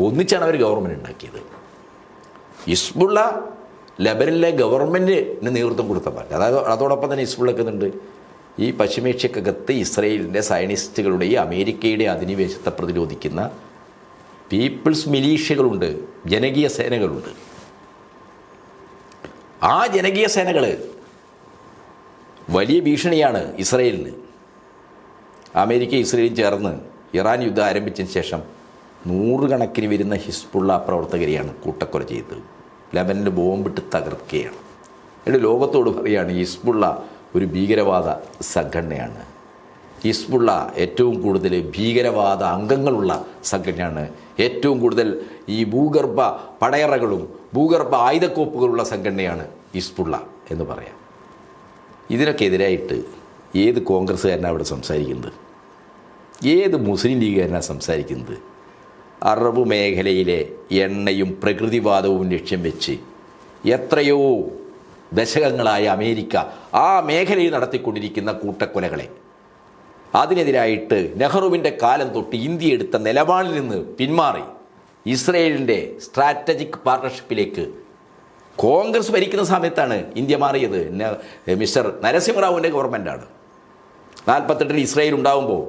ഒന്നിച്ചാണ് അവർ ഗവൺമെൻറ് ഉണ്ടാക്കിയത്. ഹിസ്ബുള്ള ലെബനനിലെ ഗവൺമെൻറ്റിന് നേതൃത്വം കൊടുത്ത പാർട്ടി. അതോടൊപ്പം തന്നെ ഹിസ്ബുള്ളക്ക് ഉണ്ട് ഈ പശ്ചിമേഷ്യക്കകത്ത് ഇസ്രയേലിൻ്റെ സയനിസ്റ്റുകളുടെയും അമേരിക്കയുടെ അധിനിവേശത്തെ പ്രതിരോധിക്കുന്ന പീപ്പിൾസ് മിലീഷ്യകളുണ്ട്, ജനകീയ സേനകളുണ്ട്. ആ ജനകീയ സേനകൾ വലിയ ഭീഷണിയാണ് ഇസ്രയേലിന്. അമേരിക്ക ഇസ്രയേലും ചേർന്ന് ഇറാൻ യുദ്ധം ആരംഭിച്ചതിന് ശേഷം 100 കണക്കിന് വരുന്ന ഹിസ്ബുള്ള പ്രവർത്തകരെയാണ് കൂട്ടക്കൊല ചെയ്തത്. ലെബനിൽ ബോംബിട്ട് തകർക്കുകയാണ്. എന്നിട്ട് ലോകത്തോട് പറയുകയാണ് ഹിസ്ബുള്ള ഒരു ഭീകരവാദ സംഘടനയാണ്. ഹിസ്ബുള്ള ഏറ്റവും കൂടുതൽ ഭീകരവാദ അംഗങ്ങളുള്ള സംഘടനയാണ്. ഏറ്റവും കൂടുതൽ ഈ ഭൂഗർഭ പടയറകളും ഭൂഗർഭ ആയുധക്കോപ്പുകളുള്ള സംഘടനയാണ് ഹിസ്ബുള്ള എന്ന് പറയാം. ഇതിനൊക്കെ എതിരായിട്ട് ഏത് കോൺഗ്രസ്സുകാരനാണ് അവിടെ സംസാരിക്കുന്നത്? ഏത് മുസ്ലിം ലീഗുകാരനാണ് സംസാരിക്കുന്നത്? അറബ് മേഖലയിലെ എണ്ണയും പ്രകൃതിവാദവും ലക്ഷ്യം വെച്ച് എത്രയോ ദശകങ്ങളായ അമേരിക്ക ആ മേഖലയിൽ നടത്തിക്കൊണ്ടിരിക്കുന്ന കൂട്ടക്കൊലകളെ, അതിനെതിരായിട്ട് നെഹ്റുവിൻ്റെ കാലം തൊട്ട് ഇന്ത്യ എടുത്ത നിലപാടിൽ നിന്ന് പിന്മാറി ഇസ്രയേലിൻ്റെ സ്ട്രാറ്റജിക് പാർട്ണർഷിപ്പിലേക്ക് കോൺഗ്രസ് ഭരിക്കുന്ന സമയത്താണ് ഇന്ത്യ മാറിയത്. മിസ്റ്റർ നരസിംഹറാവുവിൻ്റെ ഗവൺമെൻറ്റാണ്. 48-ൽ ഇസ്രയേൽ ഉണ്ടാകുമ്പോൾ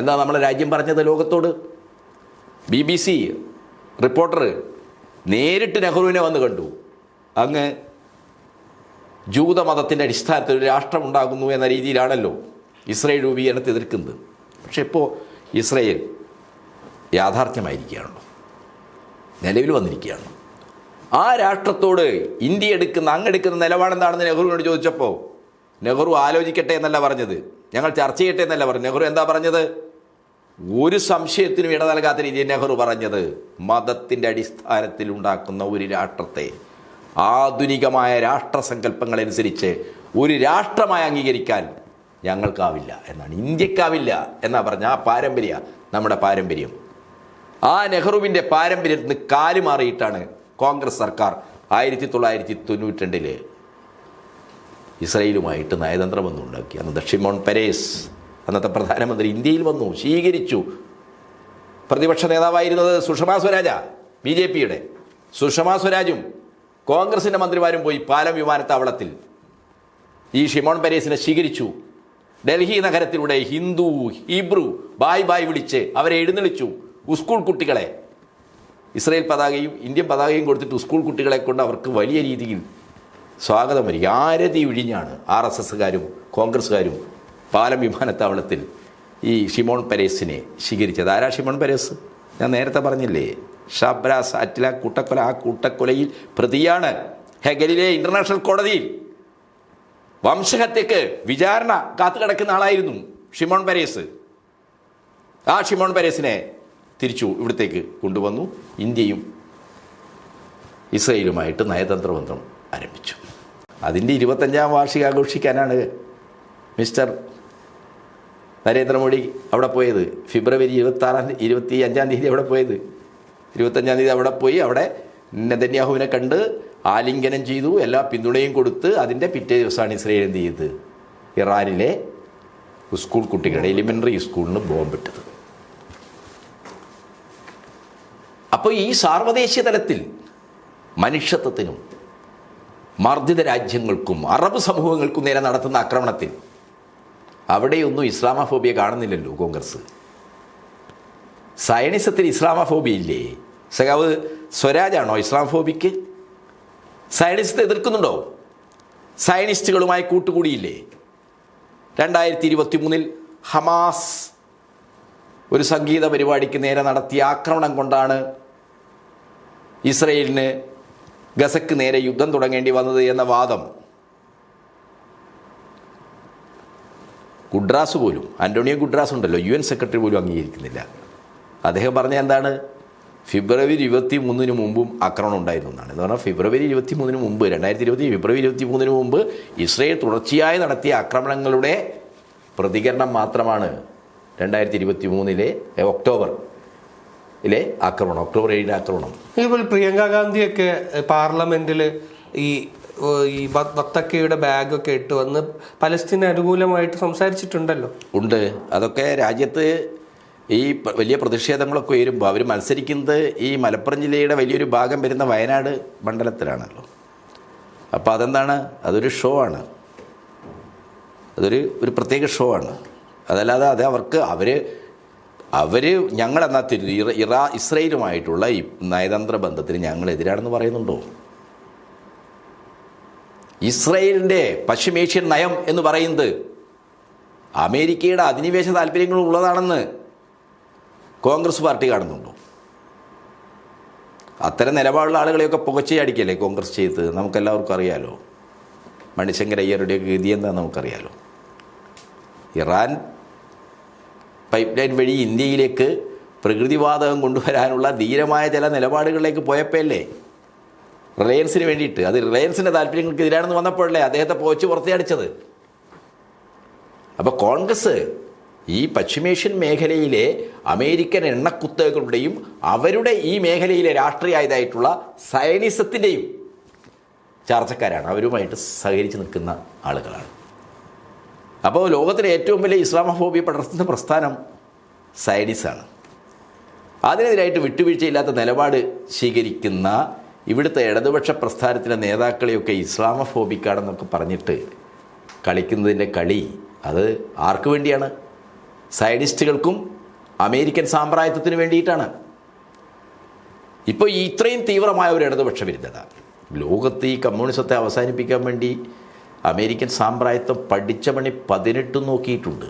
എന്താ നമ്മുടെ രാജ്യം പറഞ്ഞത് ലോകത്തോട്? BBC റിപ്പോർട്ടർ നേരിട്ട് നെഹ്റുവിനെ വന്ന് കണ്ടു. അങ്ങ് ജൂതമതത്തിൻ്റെ അടിസ്ഥാനത്തിൽ ഒരു രാഷ്ട്രമുണ്ടാകുന്നു എന്ന രീതിയിലാണല്ലോ ഇസ്രയേൽ രൂപീകരണത്തെ എതിർക്കുന്നത്. പക്ഷെ ഇപ്പോൾ ഇസ്രയേൽ യാഥാർത്ഥ്യമായിരിക്കുകയാണല്ലോ, നിലവിൽ വന്നിരിക്കുകയാണ്. ആ രാഷ്ട്രത്തോട് ഇന്ത്യ അങ്ങെടുക്കുന്ന നിലപാടെന്താണെന്ന് നെഹ്റുവിനോട് ചോദിച്ചപ്പോൾ നെഹ്റു ആലോചിക്കട്ടെ എന്നല്ല പറഞ്ഞത്, ഞങ്ങൾ ചർച്ച ചെയ്യട്ടെ എന്നല്ല പറഞ്ഞു. നെഹ്റു എന്താ പറഞ്ഞത്? ഒരു സംശയത്തിനും ഇട നൽകാത്ത രീതിയിൽ നെഹ്റു പറഞ്ഞത്, മതത്തിൻ്റെ അടിസ്ഥാനത്തിൽ ഉണ്ടാക്കുന്ന ഒരു രാഷ്ട്രത്തെ ആധുനികമായ രാഷ്ട്രസങ്കല്പങ്ങളനുസരിച്ച് ഒരു രാഷ്ട്രമായി അംഗീകരിക്കാൻ ഞങ്ങൾക്കാവില്ല എന്നാണ്, ഇന്ത്യക്കാവില്ല എന്നാ പറഞ്ഞ. ആ പാരമ്പര്യ നമ്മുടെ പാരമ്പര്യം. ആ നെഹ്റുവിൻ്റെ പാരമ്പര്യത്തിന് കാലുമാറിയിട്ടാണ് കോൺഗ്രസ് സർക്കാർ 1992 ഇസ്രയേലുമായിട്ട് നയതന്ത്രബന്ധം ഉണ്ടാക്കി. അന്ന് ഷിമോൺ പെരേസ് അന്നത്തെ പ്രധാനമന്ത്രി ഇന്ത്യയിൽ വന്നു, സ്വീകരിച്ചു. പ്രതിപക്ഷ നേതാവായിരുന്നത് സുഷമാ സ്വരാജ, BJPയുടെ സുഷമാ സ്വരാജും കോൺഗ്രസിൻ്റെ മന്ത്രിമാരും പോയി പാലം വിമാനത്താവളത്തിൽ ഈ ഷിമോൺ പെരേസിനെ സ്വീകരിച്ചു. ഡൽഹി നഗരത്തിലൂടെ ഹിന്ദു ഹീബ്രു ബായ് ബായ് വിളിച്ച് അവരെ എഴുന്നള്ളിച്ചു. സ്കൂൾ കുട്ടികളെ ഇസ്രയേൽ പതാകയും ഇന്ത്യൻ പതാകയും കൊടുത്തിട്ട് സ്കൂൾ കുട്ടികളെ കൊണ്ട് അവർക്ക് വലിയ രീതിയിൽ സ്വാഗതം വരിക. ആരതി ഒഴിഞ്ഞാണ് RSSകാരും കോൺഗ്രസ്സുകാരും പാലം വിമാനത്താവളത്തിൽ ഈ ഷിമോൺ പെരേസിനെ സ്വീകരിച്ചത്. ആരാ ഷിമോൺ പെരേസ്? ഞാൻ നേരത്തെ പറഞ്ഞില്ലേ, ഷബ്രാസ് അറ്റ്ല കൂട്ടക്കൊല. ആ കൂട്ടക്കൊലയിൽ പ്രതിയാണ്. ഹെഗലിലെ ഇൻ്റർനാഷണൽ കോടതിയിൽ വംശഹത്യക്ക് വിചാരണ കാത്തുകിടക്കുന്ന ആളായിരുന്നു ഷിമോൺ പെരേസ്. ആ ഷിമോൺ പെരേസിനെ തിരിച്ചു ഇവിടത്തേക്ക് കൊണ്ടുവന്നു. ഇന്ത്യയും ഇസ്രയേലുമായിട്ട് നയതന്ത്ര ബന്ധം ആരംഭിച്ചു. അതിൻ്റെ 25ാം വാർഷികം ആഘോഷിക്കാനാണ് മിസ്റ്റർ നരേന്ദ്രമോദി അവിടെ പോയത്. ഫെബ്രുവരി 25-ാം തീയതി അവിടെ പോയത്. 25-ാം തീയതി അവിടെ പോയി. അവിടെ നെതന്യാഹുവിനെ കണ്ട് ആലിംഗനം ചെയ്തു, എല്ലാ പിന്തുണയും കൊടുത്ത്. അതിൻ്റെ പിറ്റേ ദിവസമാണ് ഇസ്രയേൽ എന്ത് ചെയ്തത്? ഇറാനിലെ സ്കൂൾ കുട്ടികളുടെ എലിമെൻ്ററി സ്കൂളിന് ബോംബിട്ടത്. അപ്പോൾ ഈ സാർവദേശീയ തലത്തിൽ മനുഷ്യത്വത്തിനും മർദ്ദിത രാജ്യങ്ങൾക്കും അറബ് സമൂഹങ്ങൾക്കും നേരെ നടത്തുന്ന ആക്രമണത്തിൽ അവിടെയൊന്നും ഇസ്ലാമോഫോബിയ കാണുന്നില്ലല്ലോ കോൺഗ്രസ്. സയനിസത്തിൽ ഇസ്ലാമോഫോബിയ ഇല്ലേ? സഖാവ് സ്വരാജാണോ ഇസ്ലാമോഫോബിക്ക്? സയനിസത്തെ എതിർക്കുന്നുണ്ടോ? സയനിസ്റ്റുകളുമായി കൂട്ടുകൂടിയില്ലേ? 2023 ഹമാസ് ഒരു സംഗീത പരിപാടിക്ക് നേരെ നടത്തിയ ആക്രമണം കൊണ്ടാണ് ഇസ്രയേലിന് ഗസക്ക് നേരെ യുദ്ധം തുടങ്ങേണ്ടി വന്നത് എന്ന വാദം ഗുഡ്രാസ് പോലും, ആൻ്റോണിയോ ഗുഡ്രാസ് ഉണ്ടല്ലോ, UN സെക്രട്ടറി പോലും അംഗീകരിക്കുന്നില്ല. അദ്ദേഹം പറഞ്ഞ എന്താണ്? ഫെബ്രുവരി 23 മുമ്പും ആക്രമണം ഉണ്ടായിരുന്നു എന്നാണ്. എന്ന് പറഞ്ഞാൽ ഫെബ്രുവരി 23 മുമ്പ്, 2020 ഫെബ്രുവരി 23 മുമ്പ് ഇസ്രയേൽ തുടർച്ചയായി നടത്തിയ ആക്രമണങ്ങളുടെ പ്രതികരണം മാത്രമാണ് 2023 ഒക്ടോബറിലെ ആക്രമണം, ഒക്ടോബർ 7 ആക്രമണം. ഇപ്പോൾ പ്രിയങ്ക ഗാന്ധിയൊക്കെ പാർലമെന്റിൽ ഈ വത്തക്കയുടെ ബാഗൊക്കെ ഇട്ട് വന്ന് പലസ്തീന് അനുകൂലമായിട്ട് സംസാരിച്ചിട്ടുണ്ടല്ലോ. ഉണ്ട്. അതൊക്കെ രാജ്യത്ത് ഈ വലിയ പ്രതിഷേധങ്ങളൊക്കെ വരുമ്പോൾ അവർ മത്സരിക്കുന്നത് ഈ മലപ്പുറം ജില്ലയുടെ വലിയൊരു ഭാഗം വരുന്ന വയനാട് മണ്ഡലത്തിലാണല്ലോ. അപ്പോൾ അതെന്താണ്? അതൊരു ഷോ ആണ്. ഒരു പ്രത്യേക ഷോ ആണ്. അതല്ലാതെ അത് അവർക്ക് അവർ ഞങ്ങളെന്നാ ഇസ്രയേലുമായിട്ടുള്ള ഈ നയതന്ത്ര ബന്ധത്തിന് ഞങ്ങൾ എതിരാണെന്ന് പറയുന്നുണ്ടോ? ഇസ്രയേലിൻ്റെ പശ്ചിമേഷ്യൻ നയം എന്ന് പറയുന്നത് അമേരിക്കയുടെ അധിനിവേശ താല്പര്യങ്ങൾ ഉള്ളതാണെന്ന് കോൺഗ്രസ് പാർട്ടി കാണുന്നുണ്ടോ? അത്തരം നിലപാടുള്ള ആളുകളെയൊക്കെ പുകച്ചയടിക്കല്ലേ കോൺഗ്രസ് ചെയ്ത്? നമുക്കെല്ലാവർക്കും അറിയാലോ. മണിശങ്കർ അയ്യരുടെയൊക്കെ ഗതി എന്താ നമുക്കറിയാലോ. ഇറാൻ പൈപ്പ് ലൈൻ വഴി ഇന്ത്യയിലേക്ക് പ്രകൃതിവാതകം കൊണ്ടുവരാനുള്ള ധീരമായ ചില നിലപാടുകളിലേക്ക് പോയപ്പോഴല്ലേ റിലയൻസിന് വേണ്ടിയിട്ട്, അത് റിലയൻസിൻ്റെ താല്പര്യങ്ങൾക്ക് എതിരാണെന്ന് വന്നപ്പോഴല്ലേ അദ്ദേഹത്തെ പോച്ച് പുറത്തിയടിച്ചത്. അപ്പോൾ കോൺഗ്രസ് ഈ പശ്ചിമേഷ്യൻ മേഖലയിലെ അമേരിക്കൻ എണ്ണക്കുത്തകളുടെയും അവരുടെ ഈ മേഖലയിലെ രാഷ്ട്രീയമായതായിട്ടുള്ള സയനിസത്തിൻ്റെയും ചർച്ചക്കാരാണ്. അവരുമായിട്ട് സഹകരിച്ച് നിൽക്കുന്ന ആളുകളാണ്. അപ്പോൾ ലോകത്തിലെ ഏറ്റവും വലിയ ഇസ്ലാമോഫോബിയ പടർത്തുന്ന പ്രസ്ഥാനം സയനിസാണ്. അതിനെതിരായിട്ട് വിട്ടുവീഴ്ചയില്ലാത്ത നിലപാട് സ്വീകരിക്കുന്ന ഇവിടുത്തെ ഇടതുപക്ഷ പ്രസ്ഥാനത്തിലെ നേതാക്കളെയൊക്കെ ഇസ്ലാമോഫോബിക്കാണെന്നൊക്കെ പറഞ്ഞിട്ട് കളിക്കുന്നതിൻ്റെ കളി അത് ആർക്ക് വേണ്ടിയാണ്? സയനിസ്റ്റുകൾക്കും അമേരിക്കൻ സാമ്രാജ്യത്വത്തിന് വേണ്ടിയിട്ടാണ്. ഇപ്പോൾ ഇത്രയും തീവ്രമായ ഒരു ഇടതുപക്ഷ വിരുദ്ധത ലോകത്ത് ഈ കമ്മ്യൂണിസത്തെ അവസാനിപ്പിക്കാൻ വേണ്ടി അമേരിക്കൻ സാമ്രാജ്യത്വം പഠിച്ച പണി 18 നോക്കിയിട്ടുണ്ട്.